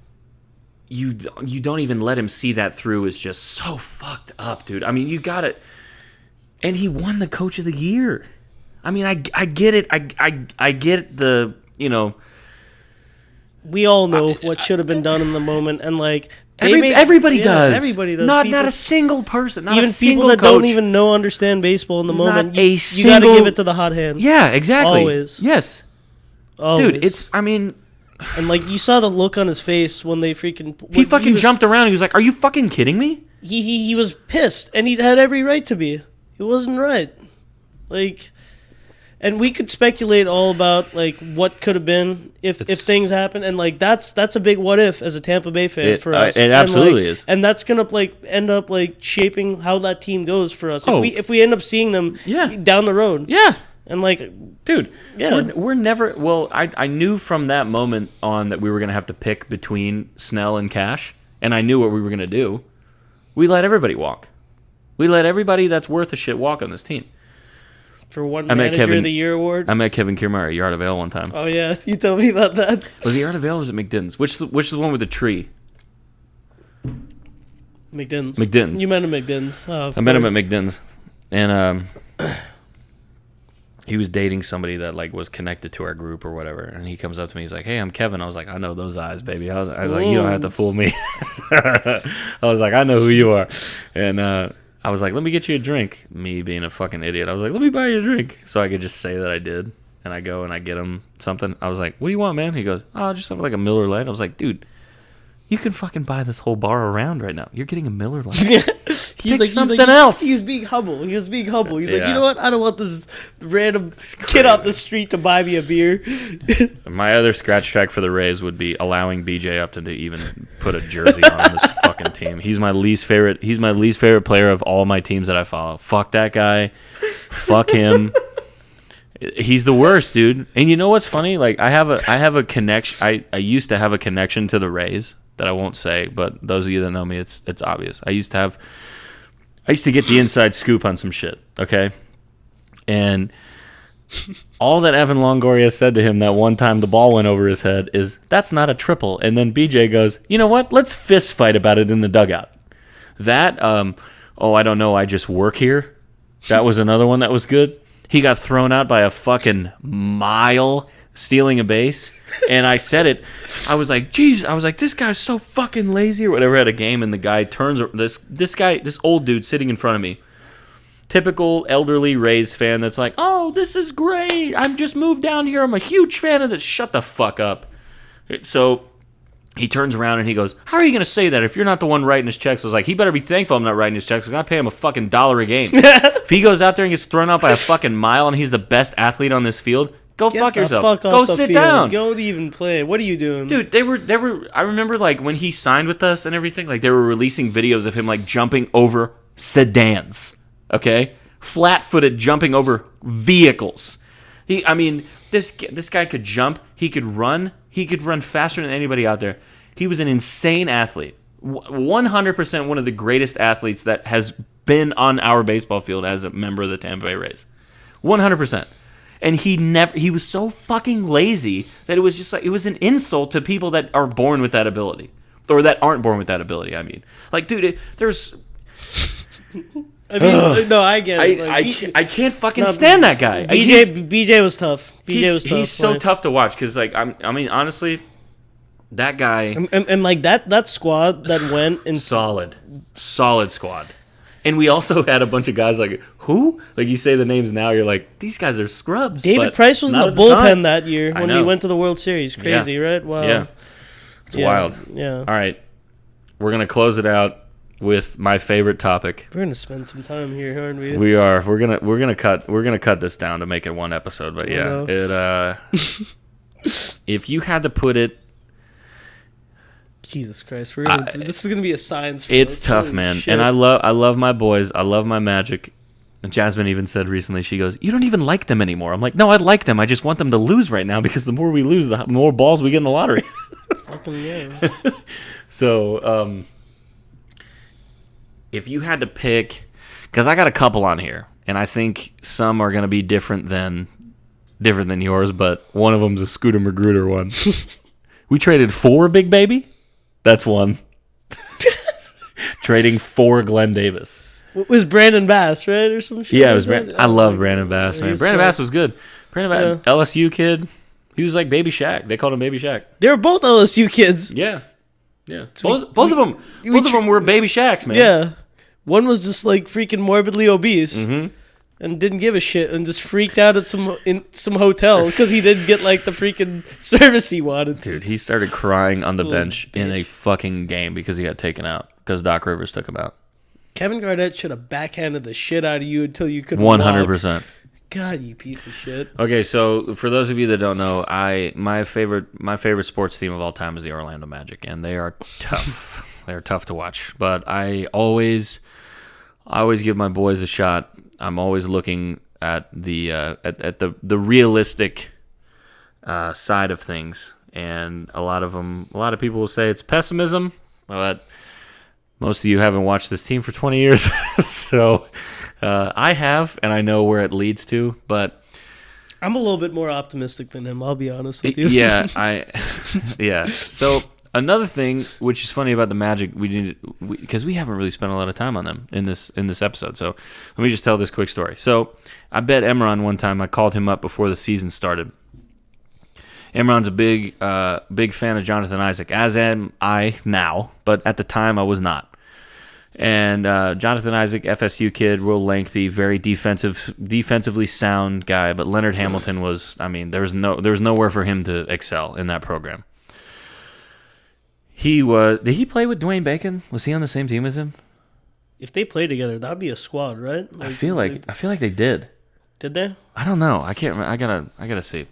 you don't even let him see that through is just so fucked up, dude. I mean, you got it. And he won the Coach of the Year. I mean, I get it. I get the, We all know what should have been done in the moment, and like everybody does. Everybody does. Not a single person. Not even a single people that coach. don't even understand baseball in the moment. Not a you got to give it to the hot hand. Yeah, exactly. Always. Yes. Always. Dude, it's. I mean. And like you saw the look on his face when they freaking. He fucking jumped around. He was like, "Are you fucking kidding me?" He was pissed, and he had every right to be. It wasn't right. Like. And we could speculate all about like what could have been if things happen, and like that's a big what if as a Tampa Bay fan for us. It absolutely is, and that's gonna like end up like shaping how that team goes for us. Oh. If we end up seeing them down the road, and like dude, we're never. Well, I knew from that moment on that we were gonna have to pick between Snell and Cash, and I knew what we were gonna do. We let everybody walk. We let everybody that's worth a shit walk on this team. For one Manager of the Year award. I met Kevin Kiermaier at Yard of Ale one time. Oh yeah, you told me about that. Was it Yard of Ale or was it McDinn's? Which is the one with the tree? McDinn's. You met him at McDinn's. Oh, I met him at McDinn's, and he was dating somebody that like was connected to our group or whatever. And he comes up to me, he's like, "Hey, I'm Kevin." I was like, "I know those eyes, baby." I was like, "You don't have to fool me." I was like, "I know who you are," and. I was like, let me get you a drink. Me being a fucking idiot. I was like, let me buy you a drink. So I could just say that I did. And I go and I get him something. I was like, what do you want, man? He goes, just something like a Miller Lite. I was like, dude, You can fucking buy this whole bar around right now. You're getting a Miller Lite. He's like something else. He's being humble. He's like, Yeah. you know what? I don't want this random kid off the street to buy me a beer. My other scratch track for the Rays would be allowing BJ Upton to even put a jersey on this fucking team. He's my least favorite. He's my least favorite player of all my teams that I follow. Fuck that guy. Fuck him. He's the worst, dude. And you know what's funny? Like I have a connection. I used to have a connection to the Rays that I won't say, but those of you that know me, it's obvious. I used to get the inside scoop on some shit, okay? And all that Evan Longoria said to him that one time the ball went over his head is, that's not a triple. And then BJ goes, you know what? Let's fist fight about it in the dugout. That, I don't know, I just work here. That was another one that was good. He got thrown out by a fucking mile stealing a base. And I said it. I was like, geez, this guy's so fucking lazy or whatever at a game. And the guy turns, this old dude sitting in front of me, typical elderly Rays fan that's like, oh, this is great. I've just moved down here. I'm a huge fan of this. Shut the fuck up. So he turns around and he goes, how are you going to say that if you're not the one writing his checks? I was like, he better be thankful I'm not writing his checks. I'm going to pay him a fucking $1 a game. If he goes out there and gets thrown out by a fucking mile and he's the best athlete on this field, go fuck yourself. Go sit down. Don't even play. What are you doing? Dude, they were I remember like when he signed with us and everything, like they were releasing videos of him like jumping over sedans. Okay? Flat-footed jumping over vehicles. This guy could jump, he could run faster than anybody out there. He was an insane athlete. 100% one of the greatest athletes that has been on our baseball field as a member of the Tampa Bay Rays. 100%. And he was so fucking lazy that it was just like, it was an insult to people that are born with that ability. Or that aren't born with that ability, I mean. Like, dude, there's... no, I get it. I can't fucking stand that guy. BJ was tough. He's so tough to watch because, like, honestly, that guy and like that squad that went in solid squad. And we also had a bunch of guys like, who? Like, you say the names now, you're like, these guys are scrubs. David Price was in the bullpen that year when we went to the World Series. Crazy, right? Wow. Yeah. It's wild. Yeah. All right. We're going to close it out with my favorite topic. We're gonna spend some time here, aren't we? We are. We're gonna cut this down to make it one episode. But yeah, if you had to put it, Jesus Christ, this is gonna be a science. It's tough, man. Shit. And I love my boys. I love my Magic. And Jasmine even said recently, she goes, "You don't even like them anymore." I'm like, "No, I like them. I just want them to lose right now because the more we lose, the more balls we get in the lottery." Yeah. So, if you had to pick, because I got a couple on here, and I think some are going to be different than yours, but one of them's a Scooter Magruder one. We traded for Big Baby. That's one. Trading for Glenn Davis. It was Brandon Bass, right, or some shit? Yeah, it was Brandon. I love Brandon Bass, man. Brandon Bass was good. Brandon Bass, LSU kid. He was like Baby Shaq. They called him Baby Shaq. They were both LSU kids. Yeah. So both of them were Baby Shaqs, man. Yeah. One was just like freaking morbidly obese and didn't give a shit and just freaked out at some hotel because he didn't get like the freaking service he wanted. Dude, he started crying on the bench in a fucking game because he got taken out because Doc Rivers took him out. Kevin Garnett should have backhanded the shit out of you until you could 100%. God, you piece of shit. Okay, so for those of you that don't know, my favorite sports team of all time is the Orlando Magic, and they are tough. They're tough to watch, but I always give my boys a shot. I'm always looking at the realistic side of things, and a lot of people will say it's pessimism, but most of you haven't watched this team for 20 years, so I have, and I know where it leads to, but I'm a little bit more optimistic than him. I'll be honest with you. Yeah. So another thing, which is funny about the Magic, because we haven't really spent a lot of time on them in this episode. So let me just tell this quick story. So I bet Imran one time. I called him up before the season started. Imran's a big fan of Jonathan Isaac, as am I now, but at the time I was not. And Jonathan Isaac, FSU kid, real lengthy, very defensively sound guy. But Leonard Hamilton was, there was nowhere for him to excel in that program. Did he play with Dwayne Bacon? Was he on the same team as him? If they play together, that'd be a squad, right? I feel like they did. Did they? I don't know. I can't remember. I gotta see.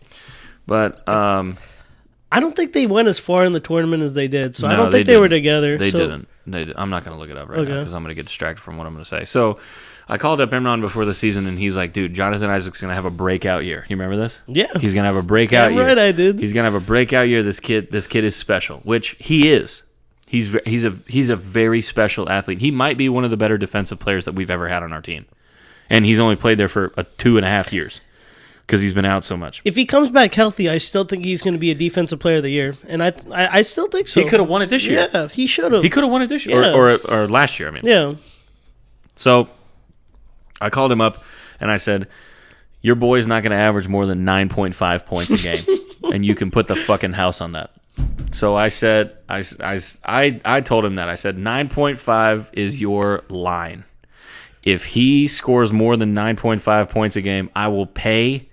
But I don't think they went as far in the tournament as they did, so I No, don't think they they were didn't. together. They so- didn't. I'm not going to look it up right now Okay. because I'm going to get distracted from what I'm going to say. So I called up Imran before the season, and he's like, dude, Jonathan Isaac's going to have a breakout year. You remember this? Yeah. He's going to have a breakout Damn year. right I did. He's going to have a breakout year. This kid is special, which he is. He's a very special athlete. He might be one of the better defensive players that we've ever had on our team. And he's only played there for 2.5 years because he's been out so much. If he comes back healthy, I still think he's going to be a defensive player of the year, and I still think so. He could have won it this year. Yeah, he should have. He could have won it this year. Yeah. Or last year, I mean. Yeah. So I called him up and I said, your boy's not going to average more than 9.5 points a game, and you can put the fucking house on that. So I said, I told him that. I said, 9.5 is your line. If he scores more than 9.5 points a game, I will pay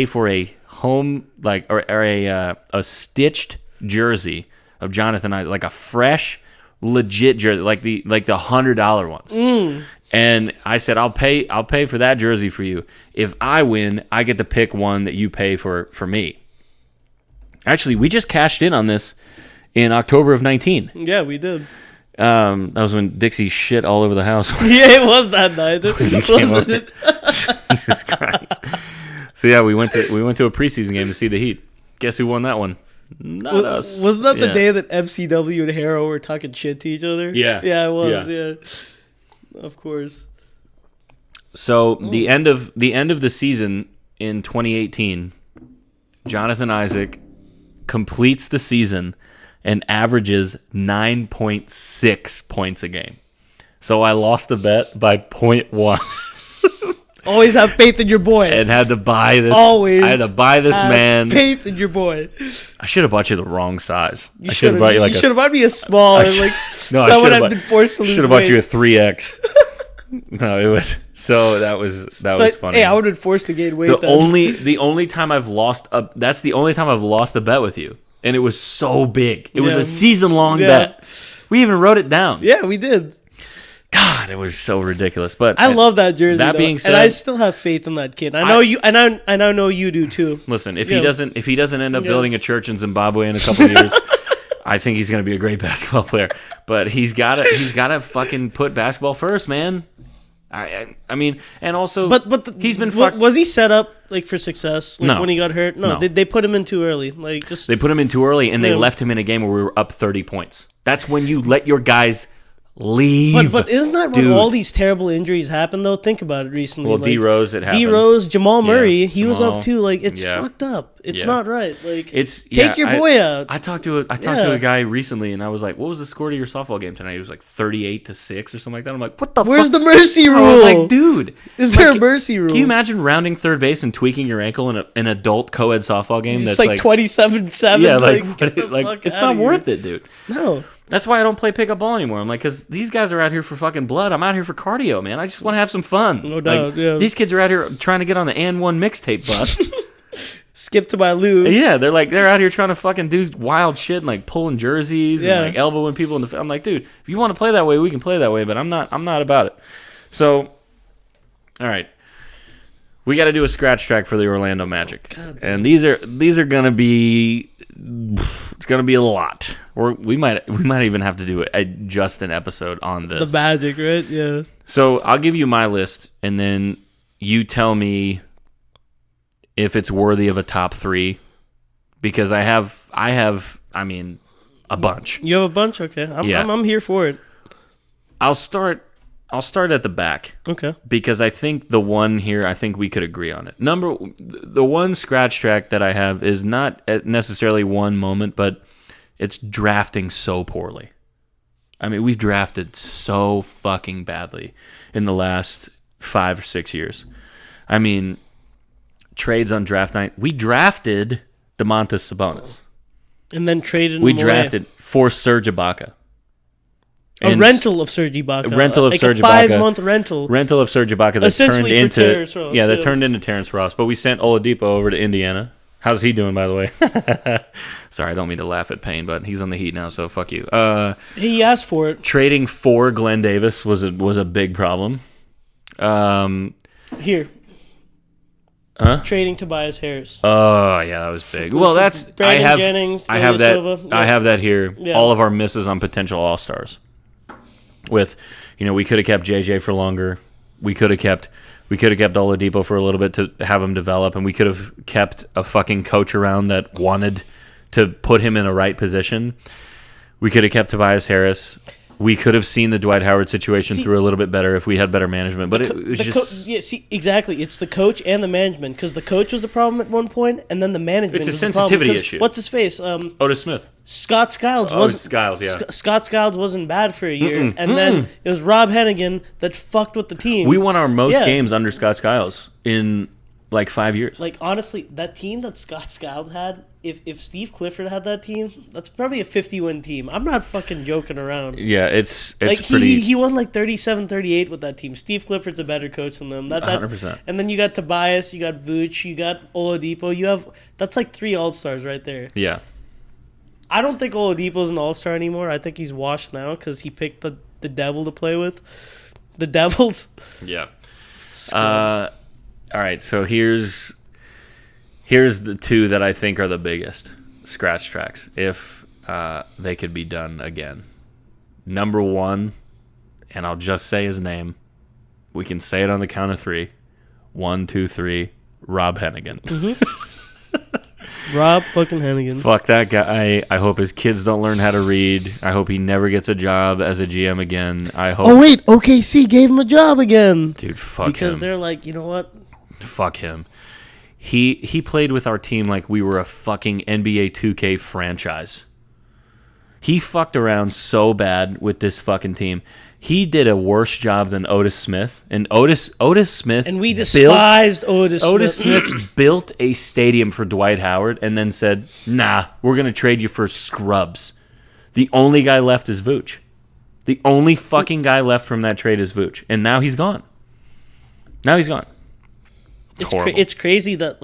for a home or a stitched jersey of Jonathan Isaac, like a fresh, legit jersey, like the $100 ones. And I said, I'll pay for that jersey for you. If I win, I get to pick one that you pay for me. Actually, we just cashed in on this in October of 19. Yeah, we did. That was when Dixie shit all over the house. Yeah, it was that night. Wasn't it? Jesus Christ. So yeah, we went to a preseason game to see the Heat. Guess who won that one? Not us. Wasn't that the Yeah. day that FCW and Harrow were talking shit to each other? Yeah. Yeah, it was, yeah. Of course. So the end of the season in 2018, Jonathan Isaac completes the season and averages 9.6 points a game. So I lost the bet by 0.1. Always have faith in your boy. And had to buy this. Always I had to buy this have man. faith in your boy. I should have bought you the wrong size. You I should have bought you like should have bought me a small. I And should- like No, I someone should've had bought- been forced to lose should have bought weight. you a 3X. No, it was so that was funny. Hey, I would have been forced to gain weight. the then. only time I've lost that's the only time I've lost a bet with you, and it was so big. It was Yeah. a season-long Yeah. bet. We even wrote it down. Yeah, we did. God, it was so ridiculous. But I love that jersey. That though, being said, and I still have faith in that kid. I know you, and I know you do too. listen, if Yeah. he doesn't end up Yeah. building a church in Zimbabwe in a couple of years, I think he's going to be a great basketball player. But he's got to fucking put basketball first, man. I mean, and also, he's been fucked. Was he set up like for success? Like, No. when he got hurt, no. No. They put him in too early. Like just They put him in too early, and they Yeah. left him in a game where we were up 30 points. That's when you let your guys leave. But isn't that when Dude. all these terrible injuries happen though? Think about it recently. Well, like, D Rose, it happened. D Rose, Jamal Murray, he was Jamal. up too. Like it's Yeah. fucked up. It's Yeah. not right. Like Take your boy out. I talked to a guy recently, and I was like, "What was the score to your softball game tonight?" He was like 38-6 or something like that. I'm like, "What the? Where's fuck?" the mercy rule? I was like, "Dude, is there a mercy rule? Can you imagine rounding third base and tweaking your ankle in an adult co-ed softball game? It's That's like 27-7. Yeah, get the like fuck it's outta not here. worth it, dude. No. That's why I don't play pickup ball anymore. I'm like, because these guys are out here for fucking blood. I'm out here for cardio, man. I just want to have some fun. No doubt, yeah. These kids are out here trying to get on the And1 mixtape bus. Skip to my loo. Yeah, they're out here trying to fucking do wild shit and like pulling jerseys Yeah. and like elbowing people in the. I'm like, dude, if you want to play that way, we can play that way, but I'm not about it. So, all right, we got to do a scratch track for the Orlando Magic, and these are gonna be. It's gonna be a lot, or we might even have to do just an episode on this. The Magic, right? Yeah. So I'll give you my list, and then you tell me if it's worthy of a top 3, because I have, I mean, a bunch. You have a bunch? Okay. I'm here for it. I'll start at the back. Okay. Because I think the one here, I think we could agree on it. The one scratch track that I have is not necessarily one moment, but it's drafting so poorly. I mean, we've drafted so fucking badly in the last 5 or 6 years. I mean, trades on draft night. We drafted DeMontis Sabonis. And then traded him We away. drafted for Serge Ibaka. A rental of Serge Ibaka. A rental of like Serge a Ibaka. 5-month rental. Rental of Serge Ibaka that Essentially turned for into Terrence Ross, that yeah. turned into Terrence Ross. But we sent Oladipo over to Indiana. How's he doing, by the way? Sorry, I don't mean to laugh at Payne, but he's on the Heat now, so fuck you. He asked for it. Trading for Glenn Davis was a big problem. Here. Huh? Trading Tobias Harris. Oh yeah, that was big. Well, that's Brandon Jennings, I have that. Silva. Yeah. I have that here. Yeah. All of our misses on potential All Stars. With, we could have kept JJ for longer. We could have kept Oladipo for a little bit to have him develop, and we could have kept a fucking coach around that wanted to put him in a right position. We could have kept Tobias Harris. We could have seen the Dwight Howard situation through a little bit better if we had better management, but it was just... exactly. It's the coach and the management, because the coach was the problem at one point, and then the management It's a was sensitivity the problem, issue. What's his face? Otis Smith. Scott Skiles wasn't... Skiles, yeah. Scott Skiles wasn't bad for a year, and then it was Rob Hennigan that fucked with the team. We won our most games under Scott Skiles in, 5 years. Honestly, that team that Scott Skiles had, if Steve Clifford had that team, that's probably a 50-win team. I'm not fucking joking around. Yeah, it's pretty... He won 37-38 with that team. Steve Clifford's a better coach than them. 100%. And then you got Tobias, you got Vooch, you got Oladipo. That's 3 All-Stars right there. Yeah. I don't think Oladipo's an All-Star anymore. I think he's washed now because he picked the Devil to play with. The Devils. Yeah. All right, so here's the two that I think are the biggest scratch tracks if they could be done again. Number one, and I'll just say his name. We can say it on the count of 3. 1, 2, 3. Rob Hennigan. Mm-hmm. Rob fucking Hennigan. Fuck that guy. I hope his kids don't learn how to read. I hope he never gets a job as a GM again. I hope. Oh wait, OKC gave him a job again. Dude, fuck him. Because they're like, you know what? Fuck him. He played with our team like we were a fucking NBA 2K franchise. He fucked around so bad with this fucking team. He did a worse job than Otis Smith. And Otis Smith... And we despised Otis Smith. Otis Smith built a stadium for Dwight Howard and then said, nah, we're going to trade you for scrubs. The only guy left is Vooch. The only fucking guy left from that trade is Vooch. And now he's gone. It's crazy that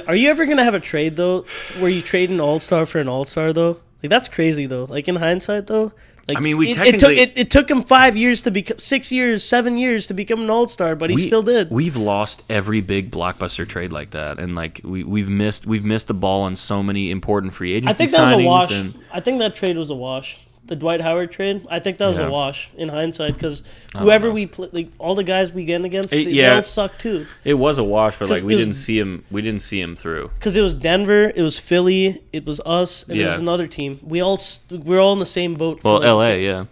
are you ever gonna have a trade though where you trade an all-star for an all-star though? That's crazy though. In hindsight though, it took him 5 years to become 6 years, 7 years to become an all-star, but he still did. We've lost every big blockbuster trade like that, and we've missed the ball on so many important free agency signings. I think that was a wash. I think that trade was a wash. The Dwight Howard trade, I think that was a wash in hindsight because whoever we play, all the guys we get against, they all suck too. It was a wash, but we didn't see him through. Because it was Denver, it was Philly, it was us, and it was another team. We're all in the same boat. Well, LA, yeah.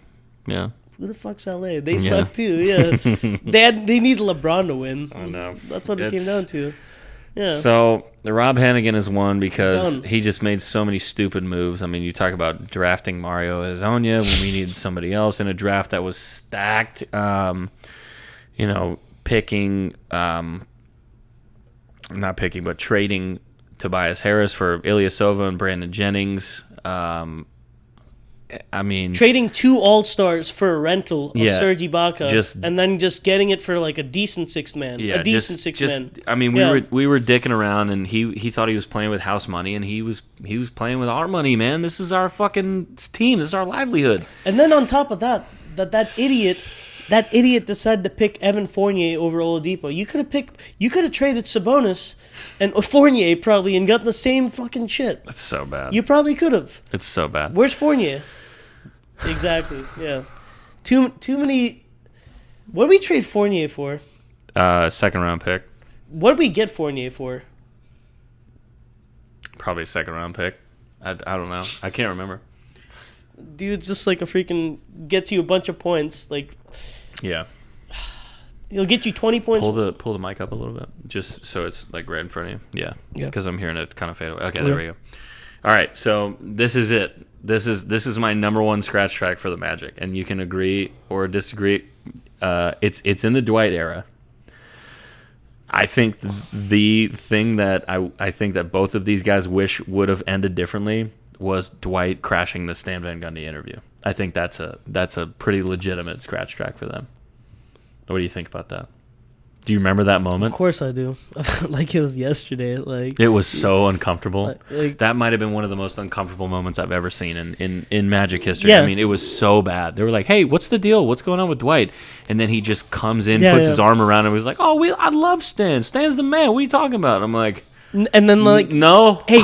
Who the fuck's LA? They suck too. Yeah, they need LeBron to win. I know. That's what it came down to. Yeah. So Rob Hannigan is one because he just made so many stupid moves. I mean, you talk about drafting Mario Hezonja when we needed somebody else in a draft that was stacked. Trading Tobias Harris for Ilyasova and Brandon Jennings. Trading 2 all-stars for a rental of Serge Ibaka, and then just getting it for a decent sixth man. Yeah, a decent sixth man. We were dicking around, and he thought he was playing with house money, and he was playing with our money, man. This is our fucking team. This is our livelihood. And then on top of that idiot decided to pick Evan Fournier over Oladipo. You could have traded Sabonis and Fournier probably and gotten the same fucking shit. That's so bad. You probably could have. It's so bad. Where's Fournier? Exactly. Yeah. Too many. What did we trade Fournier for? Second round pick. What did we get Fournier for? Probably a second round pick. I don't know. I can't remember. Dude's just a freaking gets you a bunch of points. Yeah. He'll get you 20 points. Pull the mic up a little bit, just so it's right in front of you. Yeah. Because I'm hearing it kind of fade away. Okay, there we go. All right, so this is it. This is my number one scratch track for the Magic, and you can agree or disagree. It's in the Dwight era. I think the thing that I think that both of these guys wish would have ended differently was Dwight crashing the Stan Van Gundy interview. I think that's a pretty legitimate scratch track for them. What do you think about that? Do you remember that Of moment? course I do. Like it was yesterday. Like It was so uncomfortable. like That might have been one of the most uncomfortable moments I've ever seen in Magic history. Yeah. I mean, it was so bad. They were like, "Hey, what's the deal? What's going on with Dwight?" And then he just comes in, Yeah, puts yeah. his arm around him, and was like, "Oh, I love Stan. Stan's the man. What are you talking about?" I'm like, and then like "No." hey,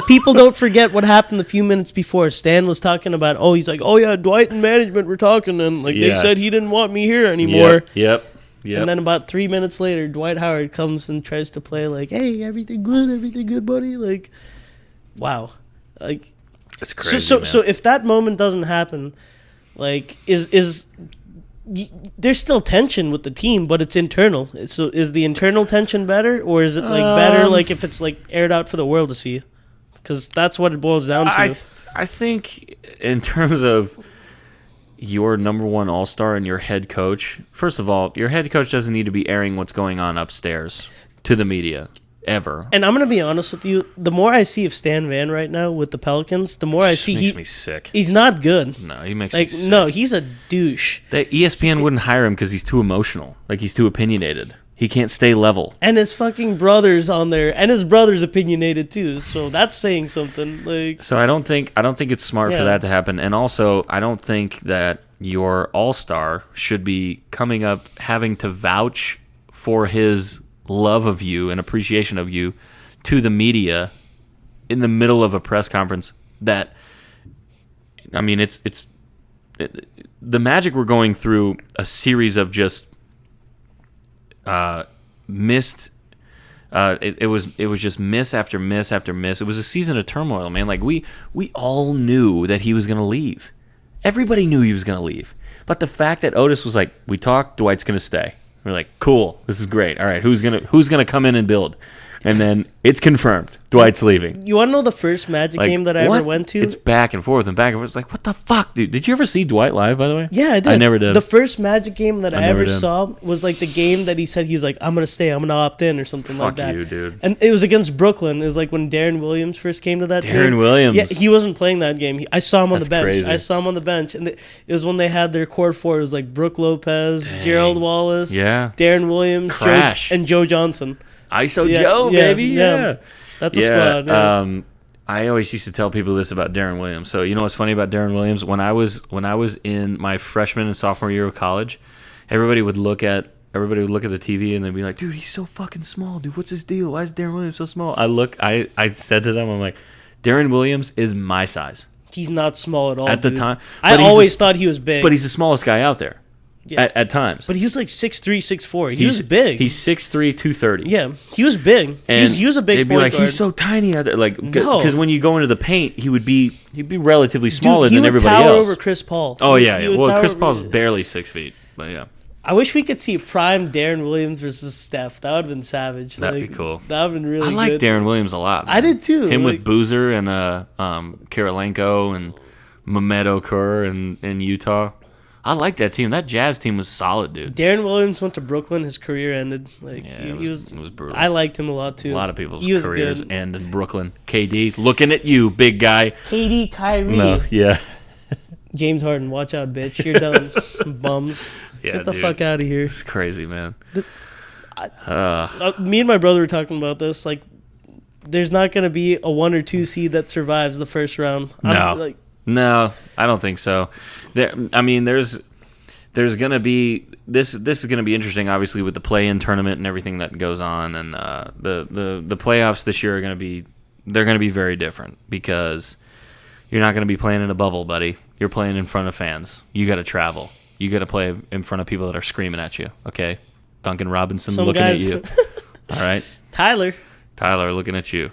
people don't forget what happened a few minutes before. Stan was talking about, he's like, oh yeah, Dwight and management were talking, and like they Yeah. said he didn't want me here anymore. Yep. And then about 3 minutes later, Dwight Howard comes and tries to play like, hey, everything good, buddy. Like, wow, like It's crazy. so if that moment doesn't happen, like there's still tension with the team, but it's internal. So is the internal tension better, or is it like better like if it's like aired out for the world to see? Because that's what it boils down to. I think in terms of your number one all-star and your head coach, first of all, your head coach doesn't need to be airing what's going on upstairs to the media ever. And I'm gonna be honest with you. The more I see of Stan Van right now with the Pelicans, the more I see Makes me sick. he's not good. No, he makes me Like sick. no, he's a douche. The ESPN wouldn't hire him because he's too emotional. Like, he's too opinionated. He can't stay level. And his fucking brother's on there, and his brother's opinionated too. So that's saying something. Like So I don't think it's smart for Yeah. that to happen. And also, I don't think that your all-star should be coming up having to vouch for his love of you and appreciation of you to the media in the middle of a press conference. That, I mean, the Magic were going through a series of just missed. It was just miss after miss after miss. It was a season of turmoil, man. Like we all knew that he was gonna leave. Everybody knew he was gonna leave. But the fact that Otis was like, "We talked, Dwight's gonna stay." We're like, "Cool, this is great. All right, who's gonna come in and build?" And then it's confirmed, Dwight's leaving. you want to know the first Magic Like, game that I what? ever went to? It's back and forth and back and forth. It's like, what the fuck, dude? Did you ever see Dwight live, by the way? Yeah, I did. I never did. The first Magic game that I never ever did. saw was like the game that he said he was like, I'm gonna stay, I'm gonna opt in or something like Fuck that. you, dude. And it was against Brooklyn. It was like when Darren Williams first came to that team. Darren Williams. Yeah, he wasn't playing that game. I saw him on That's the bench. crazy. I saw him on the bench, and it was when they had their core four. It was like Brooke Lopez, Dang. Gerald Wallace, Yeah. Darren Williams, Crash. and Joe Johnson. ISO Yeah, Joe, yeah, baby. Yeah. That's a squad. Yeah. I always used to tell people this about Darren Williams. So you know what's funny about Darren Williams? When I was in my freshman and sophomore year of college, everybody would look at the TV and they'd be like, "Dude, he's so fucking small, dude. What's his deal? Why is Darren Williams so small?" I said to them, I'm like, Darren Williams is my size He's not small at all. at the dude. time. I but he's always thought he was big. but he's the smallest guy out there Yeah. at times. But he was like 6'3", 6'4". He was big. He's 6'3", 230. Yeah, he was big. And He was a big they'd be point like, guard. he's so tiny out there. Like, No. because when you go into the paint, he'd be relatively Dude, smaller he than would everybody tower else. over Chris Paul. Oh He- yeah, he yeah. would Well, tower Chris over- Paul's barely 6 feet, but yeah, I wish we could see prime Darren Williams versus Steph. That would have been savage. That'd be cool. That would have been really I like good. Darren Williams a lot. I man. did too. Him like, with Boozer and Kirilenko and Mehmet Okur in Utah. I like that team. That Jazz team was solid, dude. Darren Williams went to Brooklyn. His career ended. Like Yeah, he it was. was brutal. I liked him a lot too. A lot of people's He was careers good. end in Brooklyn. KD, looking at you, big guy. KD, Kyrie, No, yeah. James Harden. Watch out, bitch. You're done. Bums. Yeah, Get the dude. fuck out of here. It's crazy, man. Me and my brother were talking about this. Like, there's not going to be a 1 or 2 seed that survives the first round. No. No, I don't think so. There's gonna be this is gonna be interesting, obviously, with the play-in tournament and everything that goes on, and the playoffs this year are gonna be very different because you're not gonna be playing in a bubble, buddy. You're playing in front of fans. You got to travel. You got to play in front of people that are screaming at you. Okay, Duncan Robinson Some looking guys- at you. All right, Tyler, looking at you.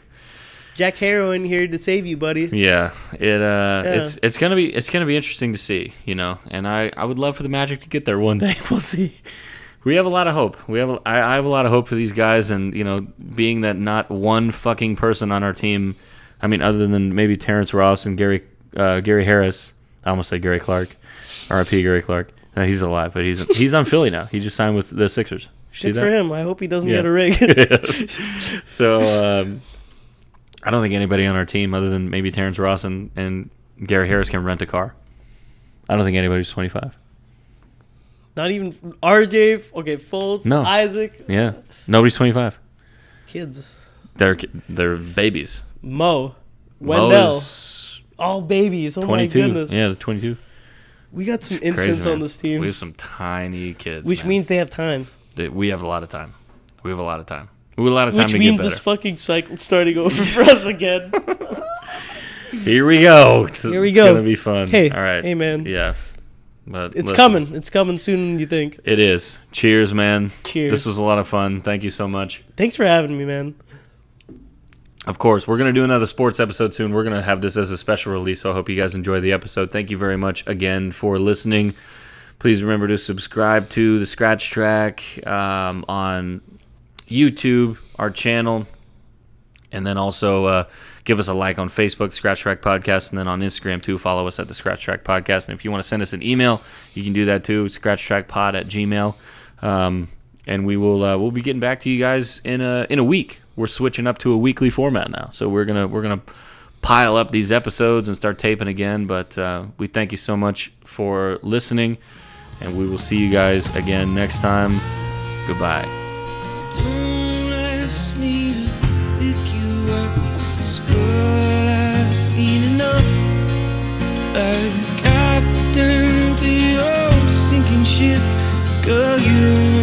Jack Harrow in here to save you, buddy. Yeah, it's gonna be interesting to see, and I would love for the Magic to get there one day. We'll see. We have a lot of hope. I have a lot of hope for these guys, and being that not one fucking person on our team, I mean, other than maybe Terrence Ross and Gary Harris. I almost said Gary Clark, R.I.P. Gary Clark. No, he's alive, but he's on Philly now. He just signed with the Sixers. See Good that? for him. I hope he doesn't Yeah. get a rig. So I don't think anybody on our team other than maybe Terrence Ross and Gary Harris can rent a car. I don't think anybody's 25. Not even RJ. Okay, Fultz, No. Isaac. Yeah, nobody's 25. Kids. They're babies. Mo. Mo Wendell. is All babies. Oh 22. my goodness. Yeah, they're 22. We got some It's infants crazy, on man. this team. We have some tiny kids. Which man. means they have time. We have a lot of time. We have a lot of time. We have a lot of time Which to means get better. this fucking cycle's starting over for us again. Here we go. Here we It's go. gonna be fun. Hey, all right. hey, man. Yeah, but It's listen, coming. It's coming sooner than you think. It is. Cheers, man. Cheers. This was a lot of fun. Thank you so much. Thanks for having me, man. Of course, we're going to do another sports episode soon. We're going to have this as a special release, so I hope you guys enjoy the episode. Thank you very much again for listening. Please remember to subscribe to the Scratch Track on YouTube, our channel, and then also give us a like on Facebook, Scratch Track Podcast, and then on Instagram too. Follow us at the Scratch Track Podcast. And if you want to send us an email, you can do that too, scratchtrackpod@gmail.com. And we'll be getting back to you guys in a week. We're switching up to a weekly format now, so we're gonna pile up these episodes and start taping again. But we thank you so much for listening, and we will see you guys again next time. Goodbye. Don't ask me to pick you up. This girl, I've seen enough. Like a captain to your sinking ship. Girl, you're